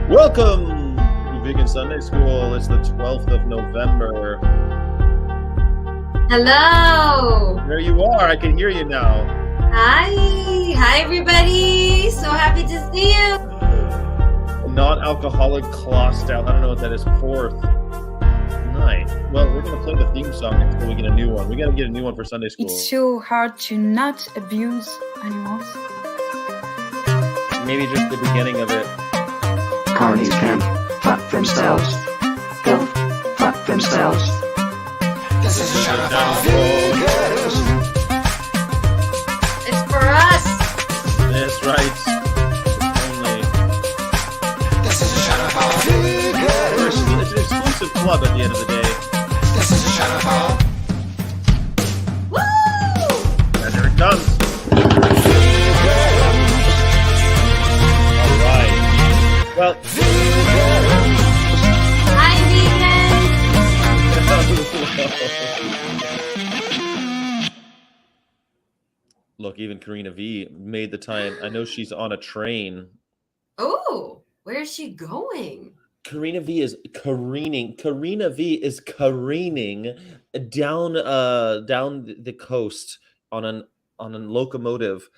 Welcome to Vegan Sunday School. It's the 12th of November. Hello. There you are. I can hear you now. Hi. Hi, everybody. So happy to see you. Non-alcoholic claw stout. I don't know what that is. Fourth night. Well, we're going to play the theme song until we get a new one. We got to get a new one for Sunday school. It's so hard to not abuse animals. Maybe just the beginning of it. Carnies can't fuck themselves. They'll fuck themselves. This is a shout out for veganism. It's for us. That's right. Only. This is a shout out for veganism. It's an exclusive club at the end of the day. This is a shout out Woo! And there it comes. All right. Well, Hi, vegan. Look, even Karina V made the time. I know she's on a train. Oh, where is she going? Karina V is careening. Karina V is careening down the coast on a locomotive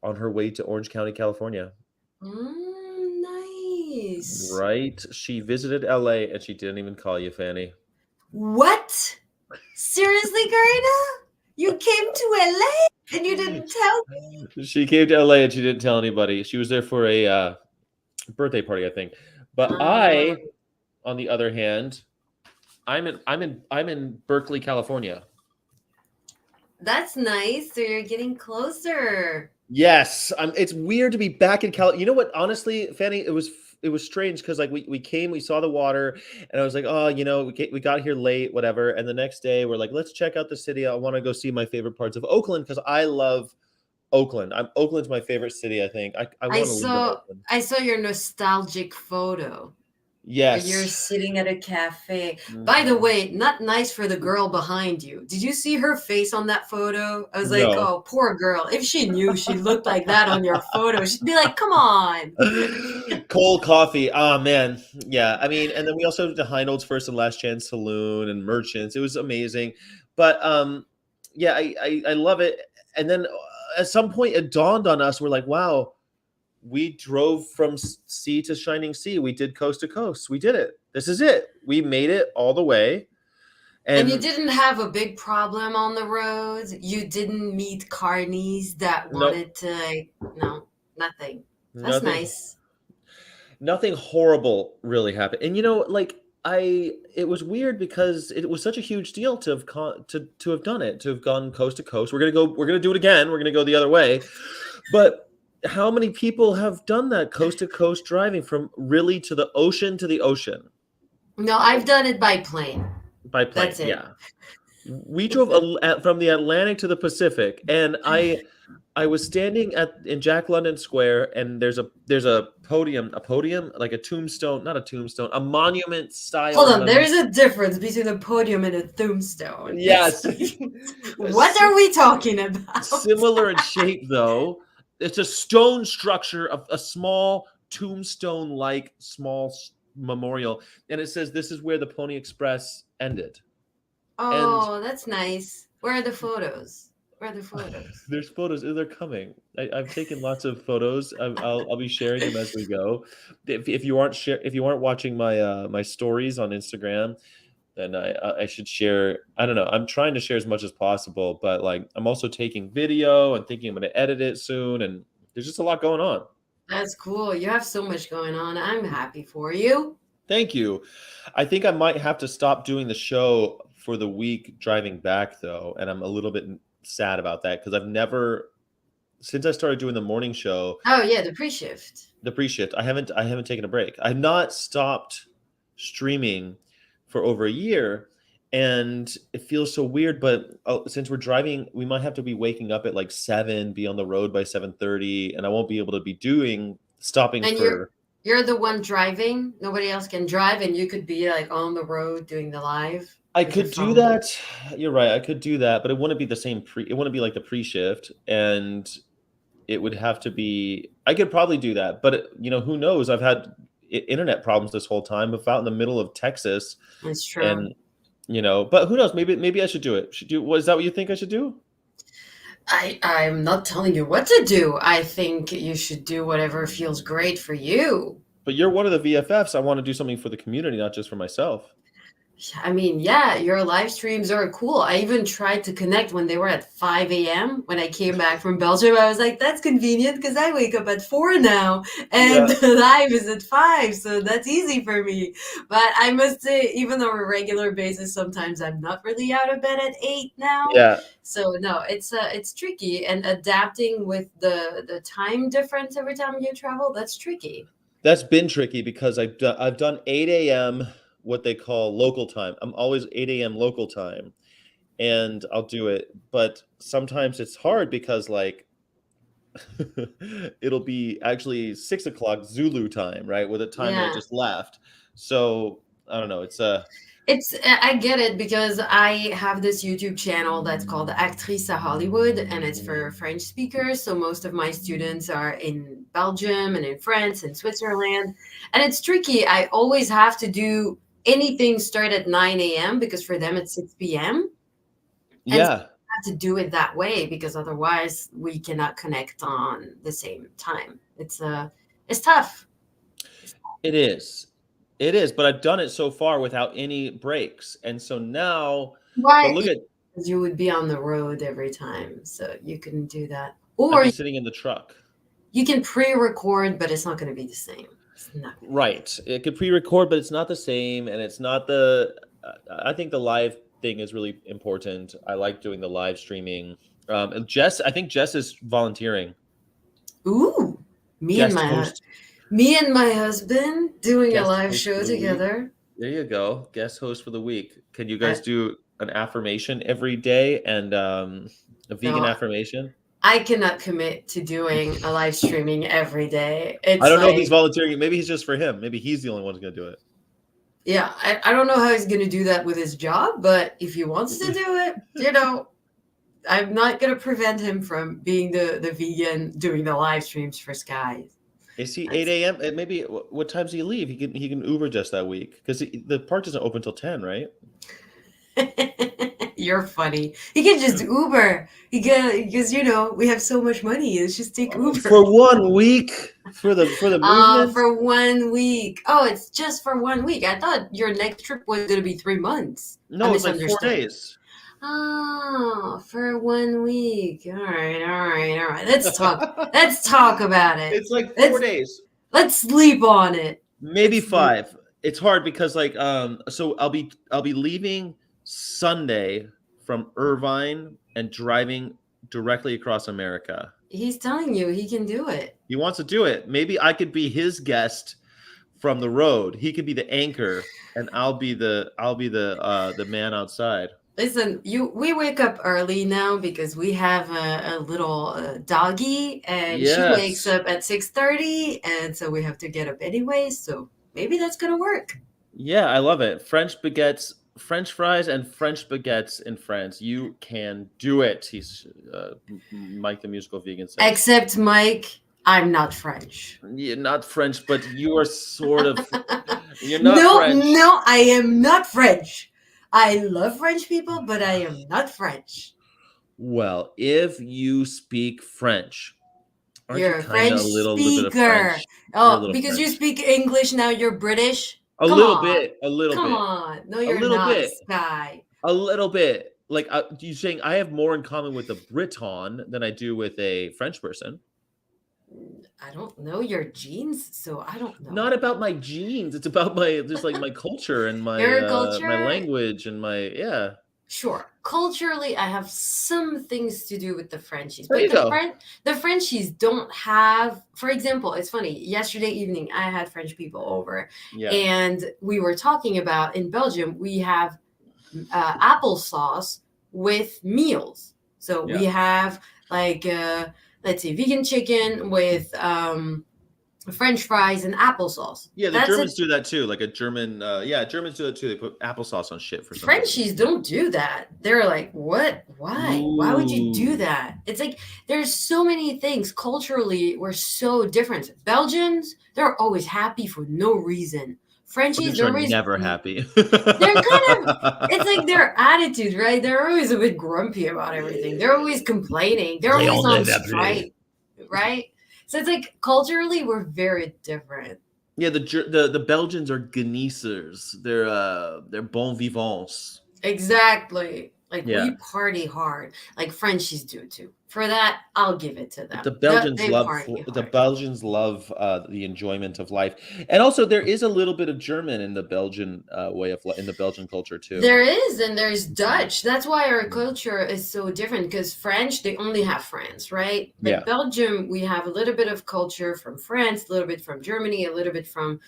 on her way to Orange County, California. Nice. Right? She visited LA and she didn't even call you, Fanny. What? Seriously, Karina? You came to LA and you didn't tell me? She came to LA and she didn't tell anybody. She was there for a birthday party, I think. But I, on the other hand, I'm in Berkeley, California. That's nice. So you're getting closer. Yes, it's weird to be back in California. You know what? Honestly, Fanny, it was strange because like we came, we saw the water, and I was like, oh, we got here late, whatever. And the next day, we're like, let's check out the city. I want to go see my favorite parts of Oakland because I love Oakland. Oakland's my favorite city. I think I want to live in Oakland. I saw your nostalgic photo. Yes, You're sitting at a cafe. By the way, not nice for the girl behind you. Did you see her face on that photo? I was like, oh, poor girl. If she knew she looked like that on your photo, she'd be like, come on. Cold coffee. Oh, man. Yeah. I mean, and then we also went to Heinold's First and Last Chance Saloon and Merchants. It was amazing. But yeah, I love it. And then at some point it dawned on us. We're like, wow. We drove from sea to shining sea. We did coast to coast. We did it. This is it. We made it all the way. And you didn't have a big problem on the roads? You didn't meet carnies that wanted to, no, nothing. That's nice. Nothing horrible really happened. And it was weird because it was such a huge deal to have done it, to have gone coast to coast. We're gonna do it again. We're gonna go the other way. But how many people have done that coast to coast driving from really to the ocean? No, I've done it by plane. By plane, that's it. Yeah. We drove from the Atlantic to the Pacific, and I was standing in Jack London Square, and there's a podium, like a tombstone, not a tombstone, a monument style. Hold on, there's a difference between a podium and a tombstone. Yes. What are we talking about? Similar in shape, though. It's a stone structure of a small tombstone-like small memorial, and it says this is where the Pony Express ended. Oh, that's nice. Where are the photos? There's photos. They're coming. I've taken lots of photos. I'll be sharing them as we go. If you aren't watching my stories on Instagram, then I should share. I don't know. I'm trying to share as much as possible, but like I'm also taking video and thinking I'm going to edit it soon. And there's just a lot going on. That's cool. You have so much going on. I'm happy for you. Thank you. I think I might have to stop doing the show for the week driving back though. And I'm a little bit sad about that because I've never, since I started doing the morning show. Oh yeah. The pre-shift. I haven't taken a break. I've not stopped streaming for over a year, and it feels so weird, but since we're driving, we might have to be waking up at like 7, be on the road by 7:30, and I won't be able to be stopping and for you're the one driving, nobody else can drive, and you could be like on the road doing the live. I could do that. You're right, I could do that, but it wouldn't be the same it wouldn't be like the pre-shift, and it would have to be, I could probably do that, but who knows? internet problems this whole time. I'm out in the middle of Texas, It's true. and but who knows? Maybe I should do it. Is that what you think I should do? I'm not telling you what to do. I think you should do whatever feels great for you. But you're one of the VFFs. I want to do something for the community, not just for myself. I mean, yeah, your live streams are cool. I even tried to connect when they were at 5 a.m. When I came back from Belgium. I was like, that's convenient because I wake up at 4 now and the live is at 5. So that's easy for me. But I must say, even on a regular basis, sometimes I'm not really out of bed at 8 now. Yeah. So no, it's tricky. And adapting with the time difference every time you travel, that's tricky. That's been tricky because I've done 8 a.m. what they call local time. I'm always 8 a.m. local time, and I'll do it. But sometimes it's hard because like it'll be actually 6 o'clock Zulu time, right? With the time that I just left. So I don't know. I get it because I have this YouTube channel that's called Actrice à Hollywood, and it's for French speakers. So most of my students are in Belgium and in France and Switzerland. And it's tricky. I always have to do anything start at 9 a.m. because for them it's 6 p.m. And so I have to do it that way because otherwise we cannot connect on the same time. It's tough. It is. It is, but I've done it so far without any breaks. And so now, you would be on the road every time, so you couldn't do that. Or you're sitting in the truck. You can pre-record, but it's not going to be the same. It's not right. It could pre-record, but it's not the same. And it's not I think the live thing is really important. I like doing the live streaming. And I think Jess is volunteering. Ooh, me and my husband doing a live show together. There you go. Guest host for the week. Can you guys do an affirmation every day and a vegan affirmation? I cannot commit to doing a live streaming every day. I don't know if he's volunteering. Maybe he's just for him. Maybe he's the only one who's going to do it. Yeah, I don't know how he's going to do that with his job, but if he wants to do it, I'm not going to prevent him from being the vegan doing the live streams for Sky. Is he 8 a.m.? Maybe what times do you leave? He can Uber just that week because the park doesn't open until 10, right? You're funny. He can just Uber. Because we have so much money. Let's just take Uber for 1 week for the movement. For 1 week. Oh, it's just for 1 week. I thought your next trip was going to be 3 months. No, it's like 4 days. Oh, for 1 week. All right. Let's talk. Let's talk about it. It's like 4 days. Let's sleep on it. Maybe 5. It's hard because so I'll be leaving Sunday from Irvine and driving directly across America. He's telling you he can do it. He wants to do it. Maybe I could be his guest from the road. He could be the anchor, and I'll be the man outside. Listen, we wake up early now because we have a little doggy, and she wakes up at 6:30, and so we have to get up anyway. So maybe that's gonna work. Yeah, I love it. French baguettes, French fries, and French baguettes in France. You can do it. He's Mike, the musical vegan. Says. Except Mike, I'm not French. You're not French, but you are sort of. You're not French. No, I am not French. I love French people, but I am not French. Well, if you speak French, you're a French speaker. Oh, because French. You speak English now, you're British. A little bit. Come on. No, you're not, Sky. A little bit. Like, you're saying I have more in common with a Breton than I do with a French person. I don't know your genes, so I don't know. Not about my genes. It's about my culture and my my language and my Sure. Culturally, I have some things to do with the Frenchies. But the Frenchies don't have, for example, it's funny. Yesterday evening, I had French people over, and we were talking about, in Belgium, we have applesauce with meals. So we have, let's say, vegan chicken with French fries and applesauce. Yeah, the That's it. Germans do that too. Like a German, Germans do that too. They put applesauce on shit for some reason. Frenchies don't do that. They're like, what? Why? Why would you do Ooh. that? It's like there's so many things culturally we're so different. Belgians, they're always happy for no reason. Frenchies, Belgians they're are always never happy. they're kind of it's like their attitude, right? They're always a bit grumpy about everything. They're always complaining. They're always on strike, right? So it's like culturally we're very different. Yeah, the Belgians are genießers. They're bon vivants. Exactly. Like Yeah. we party hard. Like Frenchies do too. For that, I'll give it to them. The Belgians They love party the hard. Belgians love the enjoyment of life, and also there is a little bit of German in the Belgian way of in the Belgian culture too. There is, and there's Dutch. That's why our culture is so different because French, they only have France, right? But Yeah. Belgium, we have a little bit of culture from France, a little bit from Germany, a little bit from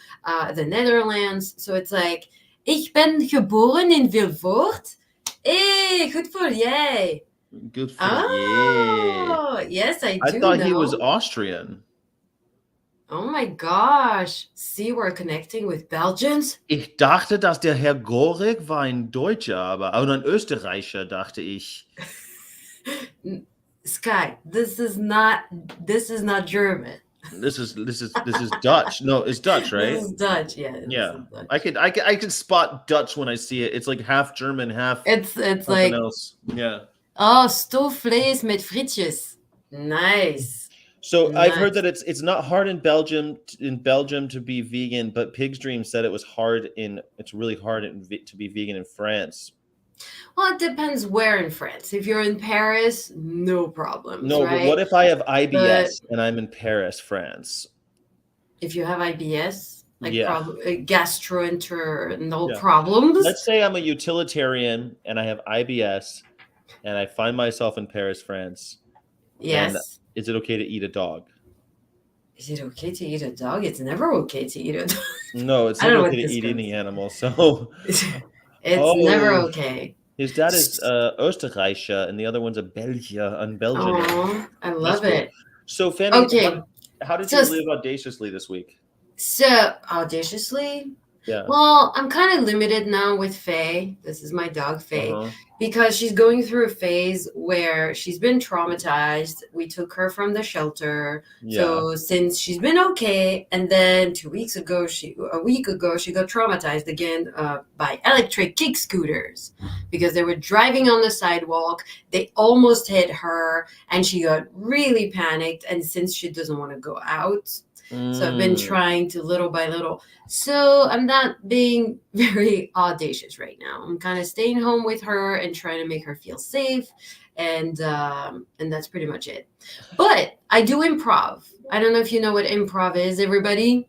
the Netherlands. So it's like, ik ben geboren in Vilvoorde. Hey, good for jij. Good for you. Oh, yes, I do I thought he was know. Austrian. Oh my gosh. See, we're connecting with Belgians. Ich dachte, dass der Herr Gorik war ein Deutscher, aber auch ein Österreicher, dachte ich. Sky, this is not German. This is Dutch. No, it's Dutch, right? This is Dutch, yeah. This Yeah. is Dutch. I could spot Dutch when I see it. It's like half German, half It's something like, else. Yeah. oh, stoofvlees met frietjes. Nice. So I've heard Nice. that it's not hard in Belgium to be vegan, but Pig's Dream said it's really hard to be vegan in France. Well, it depends where in France. If you're in Paris, no problems, No, right? but what if I have IBS and I'm in Paris, France? If you have IBS, like Yeah. gastrointestinal Yeah. problems. Let's say I'm a utilitarian and I have IBS and I find myself in Paris, France. Yes. Is it okay to eat a dog? Is it okay to eat a dog? It's never okay to eat a dog. No, it's I don't not know okay what to this eat goes. any animal. So It's never Oh. okay. his dad is Österreicher and the other one's a Belgian. Oh, I love cool. it. So Fanny, Okay. how did So- you live audaciously this week? So audaciously, Yeah. well, I'm kind of limited now with Faye. This is my dog, Faye, Uh-huh. because she's going through a phase where she's been traumatized. We took her from the shelter. Yeah. So since she's been okay, and then a week ago, she got traumatized again by electric kick scooters because they were driving on the sidewalk. They almost hit her, and she got really panicked. And since she doesn't want to go out, so I've been trying to little by little. So I'm not being very audacious right now. I'm kind of staying home with her and trying to make her feel safe, and that's pretty much it. But I do improv. I don't know if you know what improv is, everybody.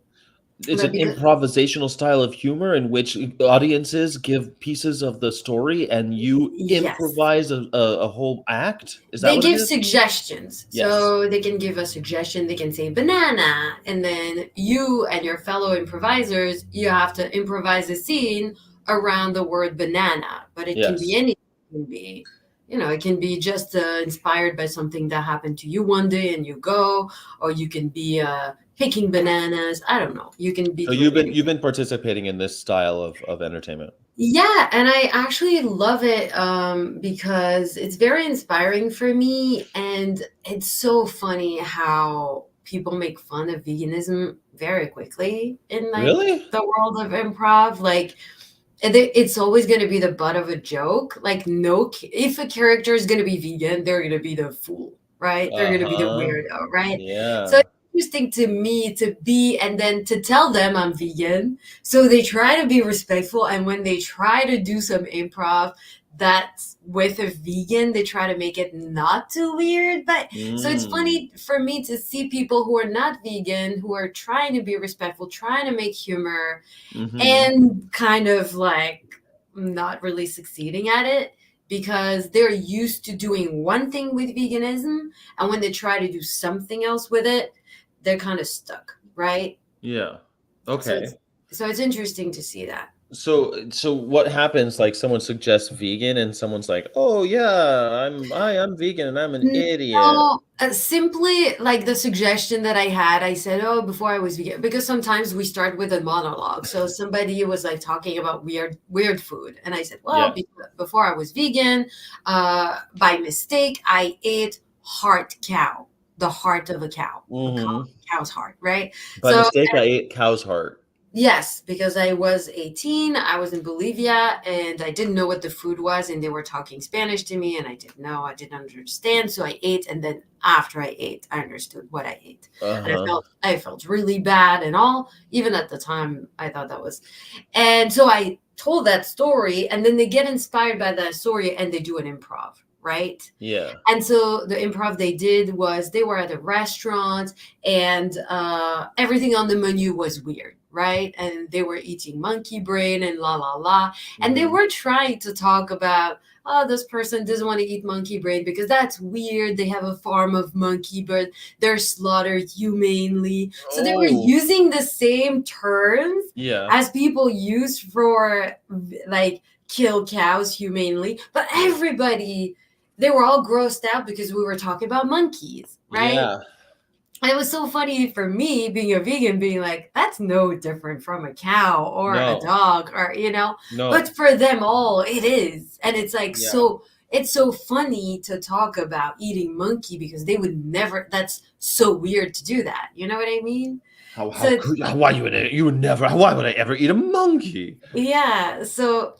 It's an Because- improvisational style of humor in which audiences give pieces of the story and you Yes. improvise a whole act. Is that They what give it is? suggestions. Yes. So they can give a suggestion. They can say banana. And then you and your fellow improvisers, you have to improvise a scene around the word banana. But it can be Yes. anything. It can be, it can be just inspired by something that happened to you one day and you go, or you can be picking bananas. I don't know. You can be. So doing anything. you've been participating in this style of entertainment. Yeah, and I actually love it because it's very inspiring for me, and it's so funny how people make fun of veganism very quickly in Really? the world of improv. Like, it's always going to be the butt of a joke. Like, if a character is going to be vegan, they're going to be the fool, right? They're going to be the Uh-huh. weirdo, right? Yeah. So it's interesting to me to be and then to tell them I'm vegan. So they try to be respectful, and when they try to do some improv that's with a vegan, they try to make it not too weird. But so it's funny for me to see people who are not vegan, who are trying to be respectful, trying to make humor, Mhm. and kind of like not really succeeding at it because they're used to doing one thing with veganism, and when they try to do something else with it, they're kind of stuck, right? Yeah. Okay. So it's interesting to see that. So what happens? Like someone suggests vegan, and someone's like, "Oh yeah, I'm vegan, and I'm an idiot." No, simply like the suggestion that I had, I said, "Oh, before I was vegan," because sometimes we start with a monologue. So somebody was like talking about weird food, and I said, "Well, Yeah. before I was vegan, by mistake, I ate heart cow, the heart of a Hmm. cow's heart, right?" By So mistake, I ate cow's heart. yes, because I was 18, I was in Bolivia, and I didn't know what the food was, and they were talking Spanish to me, and I didn't know, I didn't understand, so I ate, and then after I ate, I understood what I ate, and Uh-huh. I felt really bad and all. Even at the time, I thought that was, and so I told that story, and then they get inspired by that story, and they do an improv, right? Yeah. And so the improv they did was they were at a restaurant, and everything on the menu was weird, right? And they were eating monkey brain and la la la. And they Hmm. were trying to talk about, oh, this person doesn't want to eat monkey brain because that's weird. They have a farm of monkey, but they're slaughtered humanely. So they were Oh, using the same terms yeah. as people use for like kill cows humanely, but Yeah. everybody, they were all grossed out because we were talking about monkeys, right? Yeah. And it was so funny for me being a vegan, being like, that's no different from a cow or a No. dog, or, you know, but No. for them all, it is. And it's like, Yeah. so it's so funny to talk about eating monkey because they would never, that's so weird to do that. You know what I mean? So How it's, could why you would never why would I ever eat a monkey? yeah. So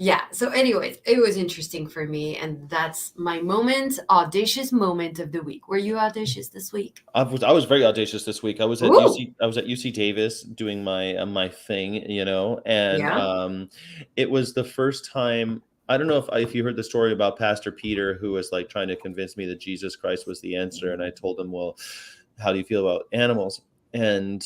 anyways, it was interesting for me, and that's my moment, audacious moment of the week. Were you audacious this week? I was very audacious this week. Ooh, I was at UC Davis doing my thing, and yeah. it was the first time. I don't know if you heard the story about Pastor Peter, who was like trying to convince me that Jesus Christ was the answer, and I told him, "Well, how do you feel about animals?" And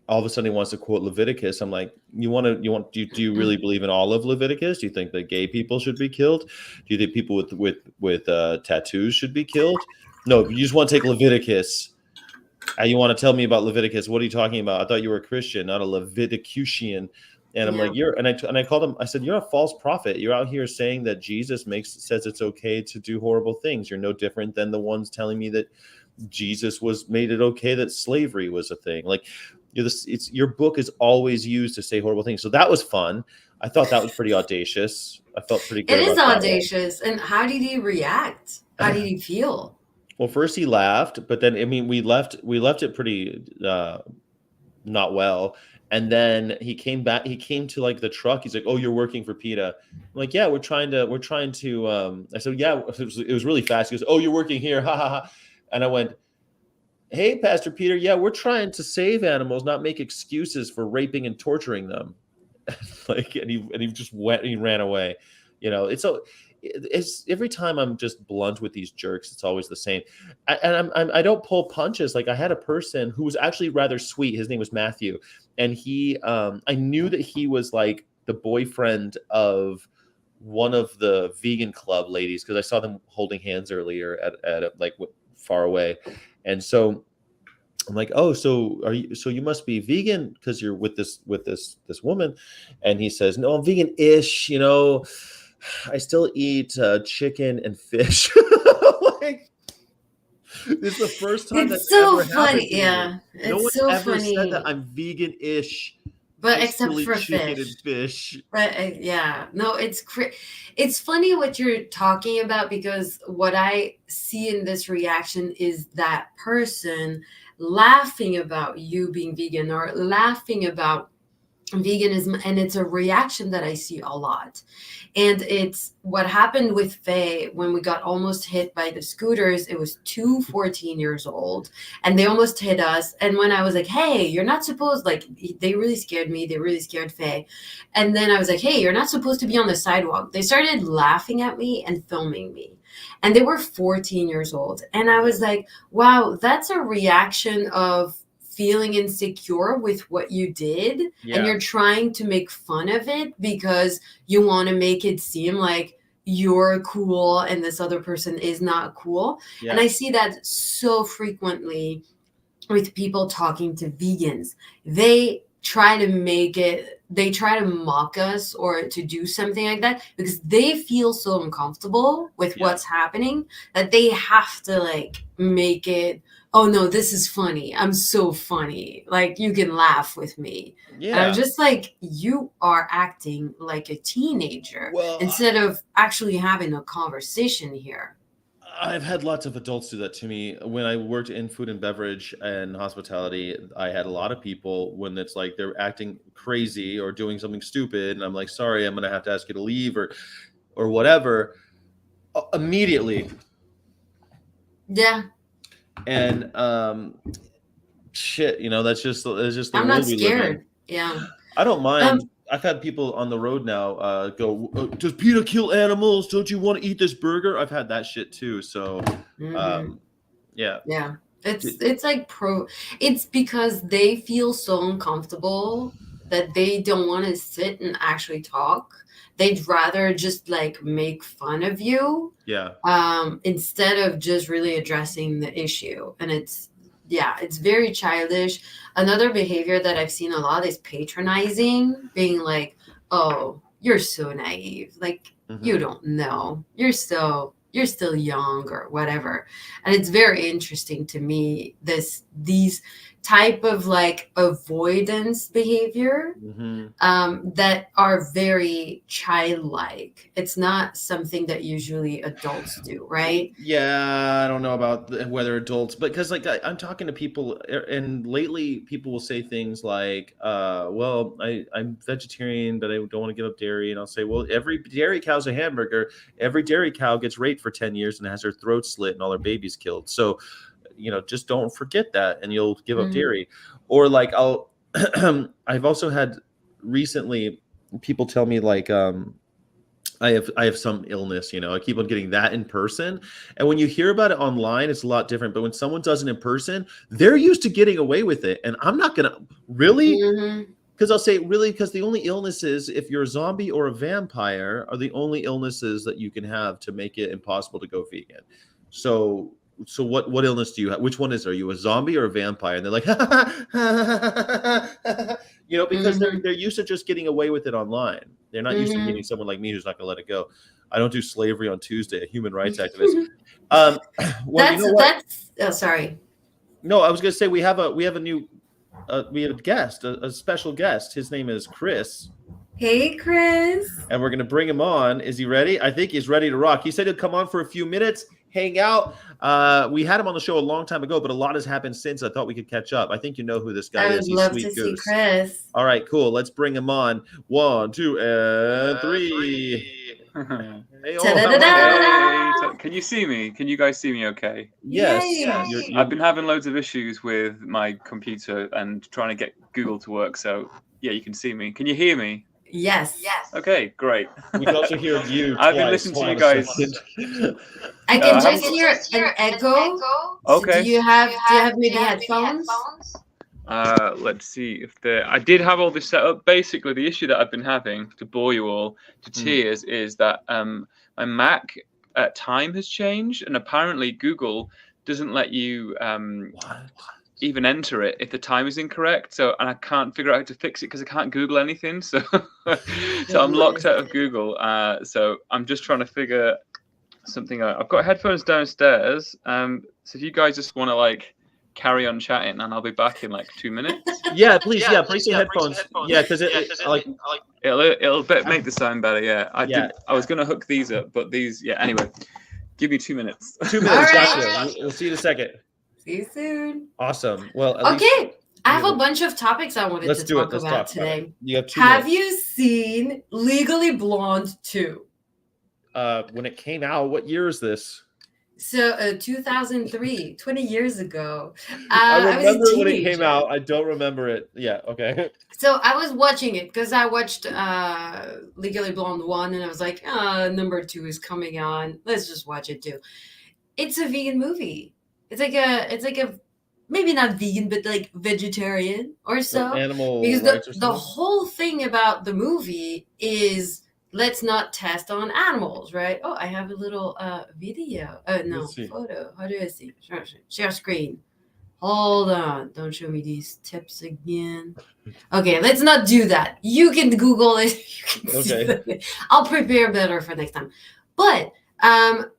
all of a sudden he wants to quote Leviticus. I'm like, do you really believe in all of Leviticus? Do you think that gay people should be killed? Do you think people with tattoos should be killed? No, you just want to take Leviticus. You want to tell me about Leviticus? What are you talking about? I thought you were a Christian, not a Leviticutian. And I'm Yeah. like, I called him. I said, you're a false prophet. You're out here saying that Jesus says it's okay to do horrible things. You're no different than the ones telling me that Jesus made it okay that slavery was a thing. Like, your book is always used to say horrible things. So that was fun. I thought that was pretty audacious. I felt pretty It good is about that audacious. And how did he react? How did one. he feel? Well, first he laughed, but then I mean we left it pretty not well. And then he came back. He came to like the truck. He's like, "Oh, you're working for PETA." I'm like, "Yeah, we're trying to." I said, "Yeah." It was really fast. He goes, "Oh, you're working here, ha ha ha." And I went, "Hey, Pastor Peter, yeah, we're trying to save animals, not make excuses for raping and torturing them." Like, and he just went and he ran away. It's every time I'm just blunt with these jerks, it's always the same. I don't pull punches. Like, I had a person who was actually rather sweet. His name was Matthew, and I knew that he was like the boyfriend of one of the vegan club ladies because I saw them holding hands earlier at far away, and so I'm like, "Oh, so you must be vegan because you're with this woman." And he says, "No, I'm vegan-ish, I still eat chicken and fish." Like, this is the first time It's that's so ever happened funny. to me. Yeah. No It's one's so ever said that funny. I'm vegan-ish. But I except still eat for chicken fish. and fish. But yeah, no, it's funny what you're talking about because what I see in this reaction is that person laughing about you being vegan or laughing about veganism, and it's a reaction that I see a lot. And it's what happened with Faye when we got almost hit by the scooters. It was two 14 years old and they almost hit us. And when I was like, hey, you're not supposed, like, they really scared me. They really scared Faye. And then I was like, hey, you're not supposed to be on the sidewalk. They started laughing at me and filming me. And they were 14 years old. And I Yeah. was like, wow, that's a reaction of feeling insecure with what you did, and Yeah. you're trying to make fun of it because you want to make it seem like you're cool and this other person is not cool. And Yeah. I see that so frequently with people talking to vegans. They try to make it they try to mock us or to do something like that because they feel so uncomfortable with what's happening that they have to like make it, oh no, this is funny. I'm so funny. Like you can laugh with me. And I'm just like, you are acting like a teenager instead of actually having a conversation here. I've had lots of adults do that to me. When I worked in food and beverage and hospitality, I had a lot of people when it's like they're acting crazy or doing something stupid, and I'm like, sorry, I'm gonna have to ask you to leave or whatever. Immediately. Yeah. And shit, that's just the I'm world not we live in. scared. Yeah. I don't mind. I've had people on the road now go, does PETA kill animals? Don't you want to eat this burger? I've had that shit too. So, yeah. Yeah. It's like it's because they feel so uncomfortable that they don't want to sit and actually talk. They'd rather just like make fun of you. Yeah. Instead of just really addressing the issue. And it's very childish. Another behavior that I've seen a lot is patronizing, being like, oh, you're so naive. Like, you don't know. You're still young or whatever. And it's very interesting to me, these type of like avoidance behavior that are very childlike. It's not something that usually adults do, right? Yeah, I don't know about whether adults, but because like I'm talking to people, and lately people will say things like, well, I'm vegetarian, but I don't want to give up dairy. And I'll say, well, every dairy cow's a hamburger. Every dairy cow gets raped for 10 years and has her throat slit and all her babies killed. So, just don't forget that and you'll give up dairy. Or like I've also had recently people tell me like, I have some illness, I keep on getting that in person. And when you hear about it online, it's a lot different. But when someone does it in person, they're used to getting away with it. And I'm not going to really, because I'll say really, because the only illnesses, if you're a zombie or a vampire, are the only illnesses that you can have to make it impossible to go vegan. So what illness do you have? Which one is it? Are you a zombie or a vampire? And they're like, because they're used to just getting away with it online. They're not used to meeting someone like me who's not going to let it go. I don't do slavery on Tuesday, a human rights activist. Sorry. No, I was going to say we have a new guest, a special guest. His name is Chris. Hey, Chris. And we're going to bring him on. Is he ready? I think he's ready to rock. He said he'll come on for a few minutes, hang out. We had him on the show a long time ago, but a lot has happened since. I thought we could catch up. I think you know who this guy is. I would love to see Chris. All right, cool. Let's bring him on. 1, 2, and 3. Hey, can you see me? Can you guys see me okay? Yes. I've been having loads of issues with my computer and trying to get Google to work. So, yeah, you can see me. Can you hear me? Yes. Okay, great. We can also hear you. I've been listening to you guys. I can just hear an echo. Okay. So do you have maybe headphones? Let's see if I did have all this set up. Basically, the issue that I've been having, to bore you all to tears, is that my Mac time has changed, and apparently Google doesn't let you even enter it if the time is incorrect. And I can't figure out how to fix it because I can't Google anything. So I'm locked out of Google. So I'm just trying to figure something out. I've got headphones downstairs. So if you guys just want to like carry on chatting, and I'll be back in like 2 minutes. Yeah, please. Yeah, bring some headphones. Yeah, because it'll make the sound better. Yeah, I was gonna hook these up, but these. Yeah. Anyway, give me 2 minutes. 2 minutes. Right. Gotcha. We'll see you in a second. See you soon. Awesome. Well, okay. I have a bunch of topics I wanted to talk about today. You have 2 Have minutes. you seen Legally Blonde 2? When it came out, what year is this? So 2003, 20 years ago. I remember was a when it teenager. came out. I don't remember it. Yeah, okay. So I was watching it because I watched Legally Blonde 1 and I was like, number 2 is coming on. Let's just watch it too. It's a vegan movie. It's like a maybe not vegan, but like vegetarian or so. Animal because rights or the something? whole thing about the movie is let's not test on animals, right? Oh, I have a little video. No, photo. How do I see? Share screen. Hold on. Don't show me these tips again. Okay, let's not do that. You can Google it. You can see Okay. that. I'll prepare better for next time. But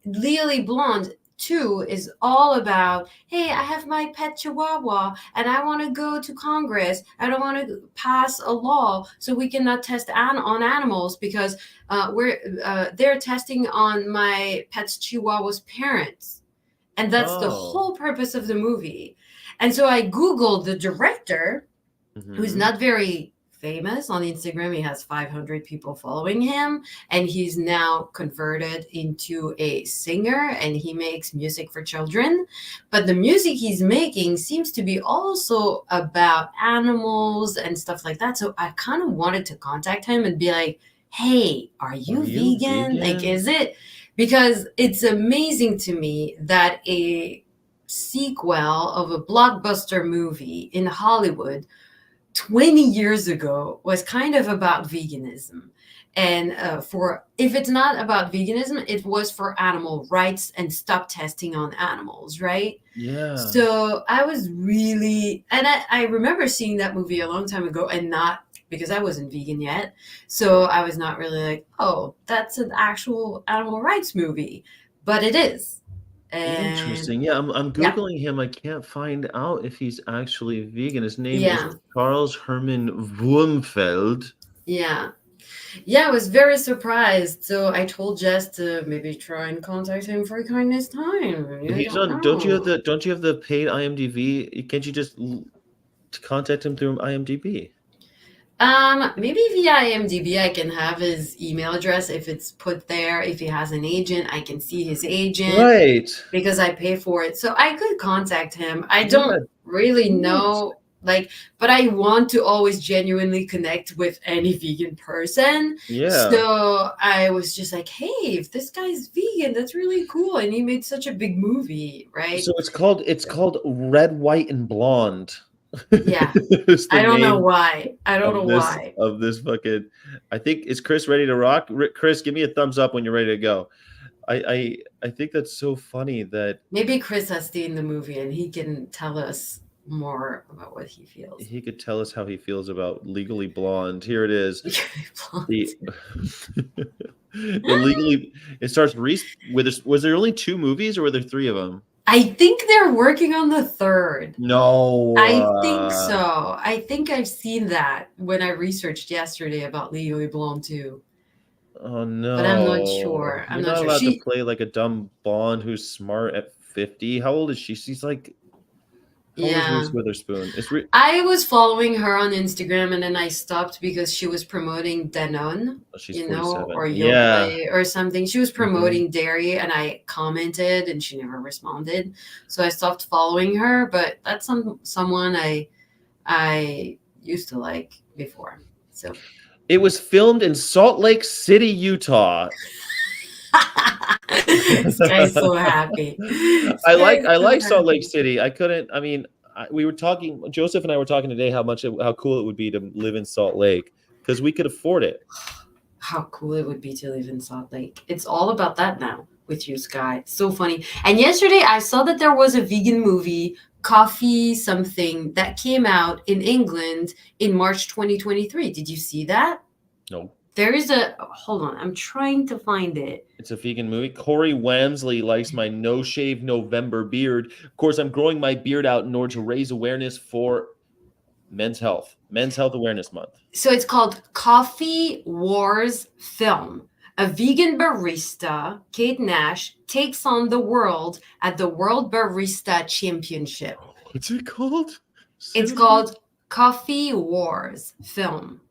Legally Blonde 2 is all about, hey, I have my pet chihuahua and I want to go to Congress. I don't want to pass a law so we cannot test on animals because they're testing on my pet's chihuahua's parents. And that's the Oh. whole purpose of the movie. And so I Googled the director, who's not very famous on Instagram. He has 500 people following him, and he's now converted into a singer and he makes music for children. But the music he's making seems to be also about animals and stuff like that. So I kind of wanted to contact him and be like, hey, are you vegan? Like, is it? Because it's amazing to me that a sequel of a blockbuster movie in Hollywood 20 years ago was kind of about veganism. And if it's not about veganism, it was for animal rights and stop testing on animals, right? Yeah. So I was really, and I remember seeing that movie a long time ago and not, because I wasn't vegan yet. So I was not really like, oh, that's an actual animal rights movie. But it is. And Interesting. Yeah, I'm Googling him. I can't find out if he's actually vegan. His name is Charles Herman Wurmfeld. Yeah. Yeah, I was very surprised. So I told Jess to maybe try and contact him for kindness time. He's on. Don't you have the paid IMDb? Can't you just contact him through IMDb? Maybe via IMDb I can have his email address if it's put there. If he has an agent, I can see his agent. Right. Because I pay for it. So I could contact him. I don't really know, but I want to always genuinely connect with any vegan person. Yeah. So I was just like, hey, if this guy's vegan, that's really cool. And he made such a big movie, right? So it's called Red, White, and Blonde. Yeah. I don't know why. Of this fucking, I think, is Chris ready to rock? Chris, give me a thumbs up when you're ready to go. I think that's so funny that maybe Chris has seen the movie and he can tell us more about what he feels. He could tell us how he feels about Legally Blonde. Here it is. It starts was there only 2 movies or were there 3 of them? I think they're working on the 3rd. No. I think so. I think I've seen that when I researched yesterday about Legally Blonde 2. Oh no. But I'm not sure. You're not allowed to play like a dumb blonde who's smart at 50. How old is she? She's like, how old is Reese Witherspoon? I was following her on Instagram and then I stopped because she was promoting Danone, she's 47. or Yoplait or something. She was promoting dairy and I commented and she never responded. So I stopped following her, but that's someone I used to like before. So it was filmed in Salt Lake City, Utah. This guy's so happy. I like Salt Lake City. We were talking, Joseph and I were talking today how cool it would be to live in Salt Lake because we could afford it. How cool it would be to live in Salt Lake. It's all about that now with you, Sky. So funny. And yesterday I saw that there was a vegan movie, Coffee something, that came out in England in March 2023. Did you see that? No. There is hold on, I'm trying to find it. It's a vegan movie. Corey Wamsley likes my No Shave November beard. Of course, I'm growing my beard out in order to raise awareness for Men's Health Awareness Month. So it's called Coffee Wars Film. A vegan barista, Kate Nash, takes on the world at the World Barista Championship. What's it called? It's called Coffee Wars Film.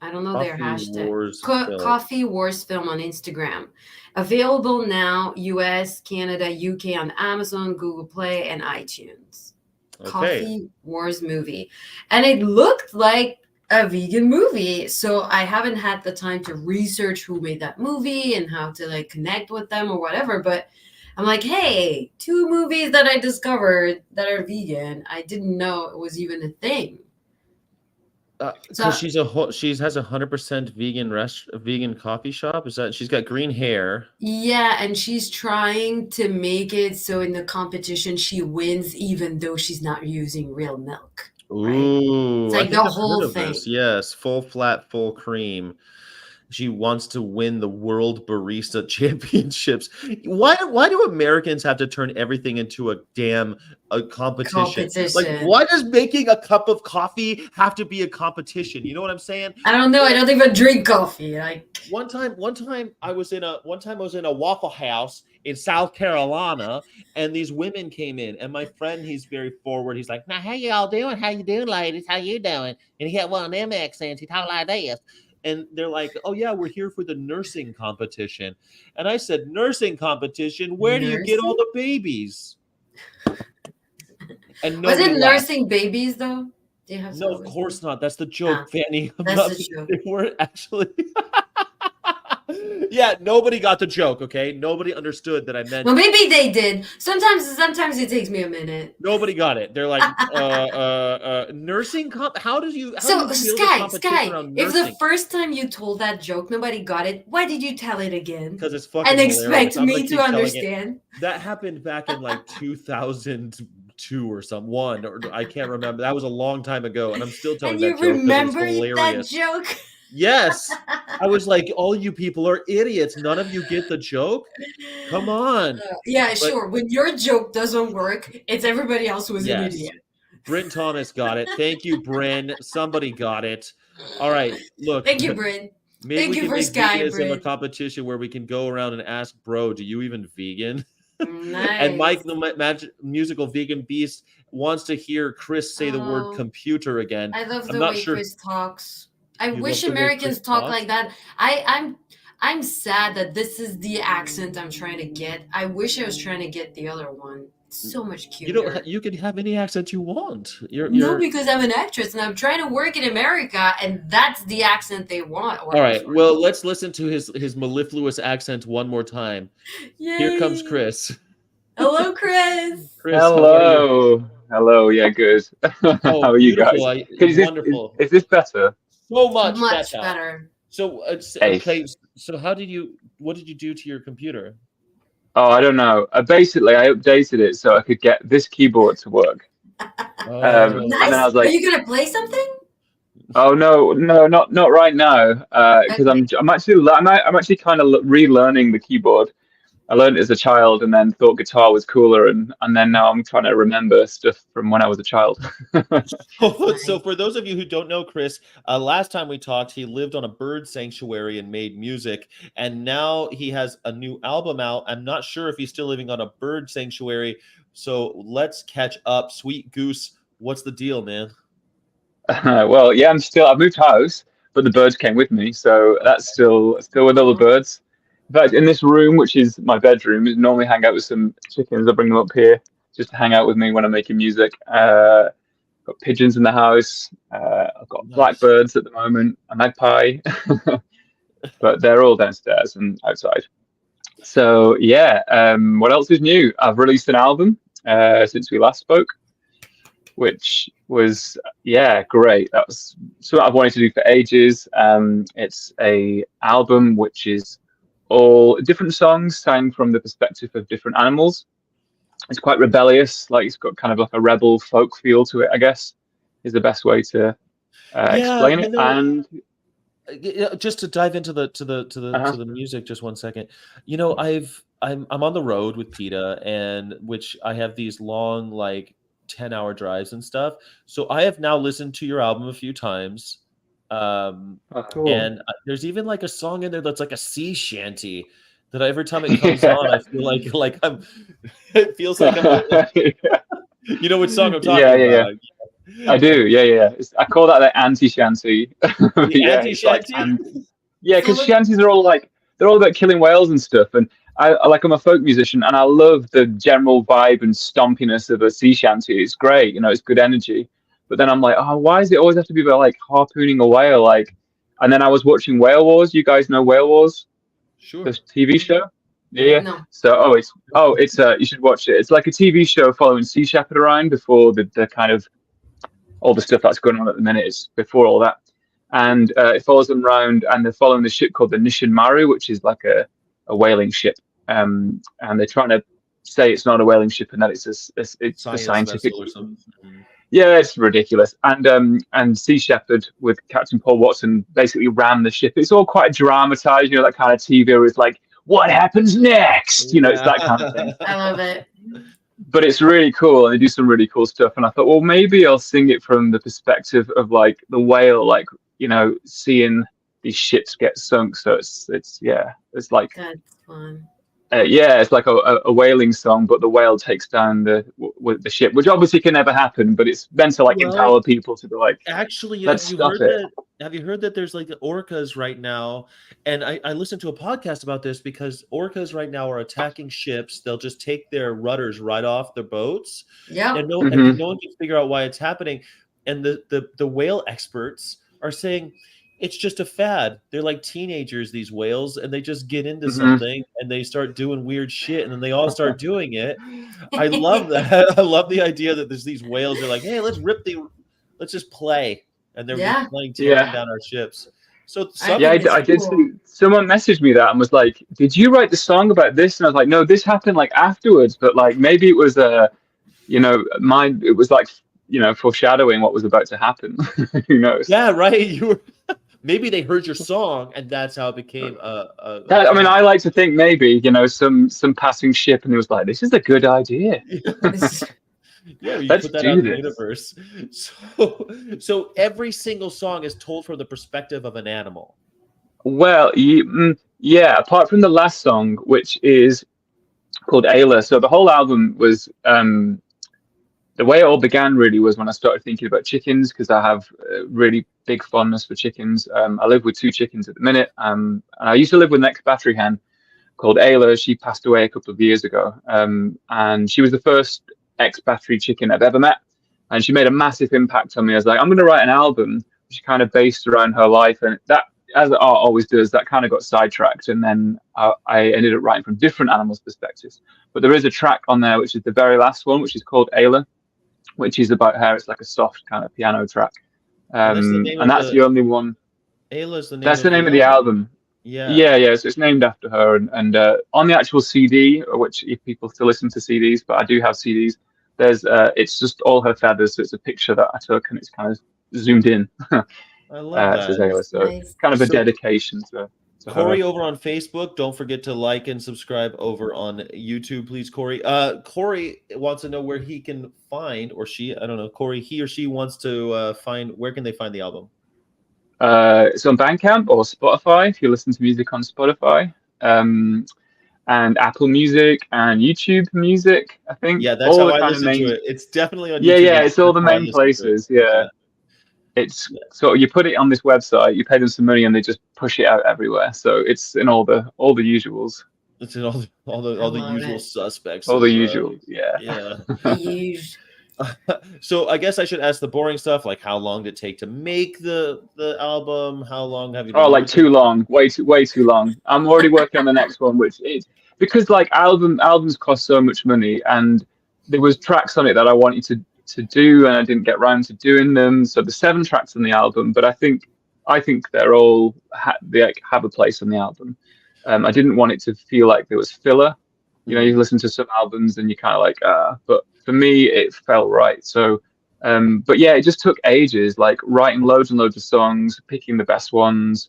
I don't know their hashtag. Coffee Wars Film on Instagram. Available now, US, Canada, UK on Amazon, Google Play, and iTunes. Okay. Coffee Wars movie. And it looked like a vegan movie. So I haven't had the time to research who made that movie and how to connect with them or whatever. But I'm like, hey, 2 movies that I discovered that are vegan. I didn't know it was even a thing. So Because she has 100% vegan coffee shop. Is that she's got green hair? yeah, and she's trying to make it so in the competition she wins even though she's not using real milk, right? It's Ooh, I like think the I've heard whole of this. thing. Yes, full flat, full cream. She wants to win the World Barista Championships. Why do Americans have to turn everything into a competition? Like, Competition. why does making a cup of coffee have to be a competition? You know what I'm saying? I don't know. I don't even drink coffee. Like, One time I was in a Waffle House in South Carolina, and these women came in, and my friend, he's very forward. He's like, "Now, how y'all doing? How you doing, ladies? How you doing?" And he had one of them accents. He talked like this, and they're like, "Oh yeah, we're here for the nursing competition." And I said, "Nursing competition? Where do you get all nursing? the babies?" And Was nobody it laughed. nursing babies though? Do you have No, some of with course them? not. That's the Ah, joke, Fanny. I'm that's not. the joke. They weren't actually. Yeah, nobody got the joke. Okay, nobody understood that I meant. Well, maybe they did. Sometimes it takes me a minute. Nobody got it. They're like, nursing comp. How do So, you build a competition Sky, around if the nursing? first time you told that joke nobody got it, why did you tell it again Because it's and fucking expect hilarious. I'm gonna me to keep telling it. understand? That happened back in like 2002 or one, or I can't remember. That was a long time ago, and I'm still telling And that you joke because it was remember that hilarious. joke? Yes, I was like, all you people are idiots. None of you get the joke. Come on. Yeah, But sure. When your joke doesn't work, it's everybody else who is an yes, idiot. Bryn Thomas got it. Thank you, Bryn. Somebody got it. All right, look. Thank you, Bryn. Maybe Thank we you can for make Sky, veganism a Bryn. competition where we can go around and ask, bro, do you even vegan? And Mike, Nice. the musical vegan beast, wants to hear Chris say the word Oh, computer again. I love I'm the not way sure. Chris talks. I You wish love the way Chris Americans talk talks? like that. I'm sad that this is the accent I'm trying to get. I wish I was trying to get the other one. It's so much You don't. cuter. You can have any accent you want. No, You're. because I'm an actress and I'm trying to work in America, and that's the accent they want. All Or right. sorry. Well, let's listen to his mellifluous accent one more time. Here comes Yay! Chris. Hello, Chris. Chris, how are you? Hello. Hello. Yeah, good. Oh, How are you beautiful. guys? Is this Wonderful. is this better? So much Much better. better. So, Ace. okay. So, what did you do to your computer? Oh, I don't know. Basically, I updated it so I could get this keyboard to work. Oh, And then I Nice. was Are like, you gonna play something? oh no, no, not right now. Because Okay. I'm actually kind of relearning the keyboard. I learned it as a child and then thought guitar was cooler, and then now I'm trying to remember stuff from when I was a child. so for those of you who don't know Chris, last time we talked, he lived on a bird sanctuary and made music, and now he has a new album out. I'm not sure if he's still living on a bird sanctuary, so let's catch up. Sweet Goose, what's the deal, man? Well, yeah, I've moved house, but the birds came with me, so that's still with all the Oh, birds. In fact, in this room, which is my bedroom, I normally hang out with some chickens. I bring them up here just to hang out with me when I'm making music. Got pigeons in the house. I've got Nice. blackbirds at the moment, a magpie, but they're all downstairs and outside. So yeah, what else is new? I've released an album since we last spoke, which was yeah great. That was something I've wanted to do for ages. It's a album which is all different songs sang from the perspective of different animals. It's quite rebellious, like it's got kind of like a rebel folk feel to it, I guess, is the best way to Yeah, explain it. And just to dive into the music just one second. I'm on the road with PETA, and which I have these long, like 10-hour drives and stuff. So I have now listened to your album a few times. cool. And there's even like a song in there that's like a sea shanty that every time it comes Yeah. on, I feel like I'm it feels like I'm you know which song I'm Yeah, talking yeah. about. I do. Yeah. I call that the anti-shanty. The Yeah, it's like anti-shanty? yeah, so because shanties are all like they're all about killing whales and stuff. And I'm a folk musician, and I love the general vibe and stompiness of a sea shanty. It's great, it's good energy. But then I'm like, oh, why does it always have to be about like harpooning a whale? Like, and then I was watching Whale Wars. You guys know Whale Wars, the Sure. TV show? Yeah. no. So it's you should watch it. It's like a TV show following Sea Shepherd around before the kind of all the stuff that's going on at the minute. It's before all that. And it follows them around, and they're following the ship called the Nishin Maru, which is like a whaling ship. And they're trying to say it's not a whaling ship and that it's a Science scientific. vessel or something. Yeah, it's ridiculous. And Sea Shepherd with Captain Paul Watson basically ran the ship. It's all quite dramatized, you know, that kind of TV where it's like, what happens next? You know, it's that kind of thing. I love it. But it's really cool, and they do some really cool stuff. And I thought, well, maybe I'll sing it from the perspective of like the whale, like, you know, seeing these ships get sunk. So it's like That's fun. it's like a whaling song, but the whale takes down the ship, which obviously can never happen. But it's meant to like empower people to be like, actually, let's stop it. Have you heard that there's like orcas right now? And I listened to a podcast about this because orcas right now are attacking ships. They'll just take their rudders right off their boats. Yeah. And no one can figure out why it's happening. And the whale experts are saying it's just a fad. They're like teenagers, these whales, and they just get into something and they start doing weird shit, and then they all start doing it. I love that. I love the idea that there's these whales. They're like, hey, let's just play. And they're playing tearing down our ships. So I did see someone messaged me that and was like, did you write the song about this? And I was like, no, this happened like afterwards, but like maybe it was it was like, you know, foreshadowing what was about to happen. Who knows? Yeah, right. You were maybe they heard your song and that's how it became I mean, I like to think maybe, you know, some passing ship and it was like, this is a good idea. Yeah, you Let's put that do out in the this. universe. So every single song is told from the perspective of an animal. Well, yeah, apart from the last song, which is called Ayla. So the whole album was the way it all began really was when I started thinking about chickens, because I have a really big fondness for chickens. I live with 2 chickens at the minute. And I used to live with an ex-battery hen called Ayla. She passed away a couple of years ago. And she was the first ex-battery chicken I've ever met. And she made a massive impact on me. I was like, I'm going to write an album which is kind of based around her life. And that, as art always does, that kind of got sidetracked. And then I ended up writing from different animals' perspectives. But there is a track on there, which is the very last one, which is called Ayla, which is about her. It's like a soft kind of piano track. And that's the only one. Ayla's the name. That's the name of the album. Yeah. So it's named after her. And on the actual CD, which if people still listen to CDs, but I do have CDs, there's it's just all her feathers. So it's a picture that I took and it's kind of zoomed in. I love that. Ayla, so it's kind of a dedication to Corey her. over on Facebook. Don't forget to like and subscribe over on YouTube, please, Corey. Corey wants to know where he can find, or she, I don't know, Corey, he or she wants to find, where can they find the album? It's on Bandcamp or Spotify if you listen to music on Spotify, and Apple Music and YouTube Music, I think. Yeah, that's all how I listen to it. It's definitely on YouTube. Yeah, it's all the main places. Yeah. It's so you put it on this website, you pay them some money, and they just push it out everywhere. So it's in all the usuals. It's in all the usual suspects. All the usual, yeah. So I guess I should ask the boring stuff, like how long did it take to make the album? How long have you been like too long, way too long. I'm already working on the next one, which is because like albums cost so much money, and there was tracks on it that I wanted to do and I didn't get around to doing them. So there's 7 tracks on the album, but I think they're all they have a place on the album. I didn't want it to feel like there was filler. You know, you listen to some albums and you kind of like, but for me, it felt right. So, but yeah, it just took ages, like writing loads and loads of songs, picking the best ones,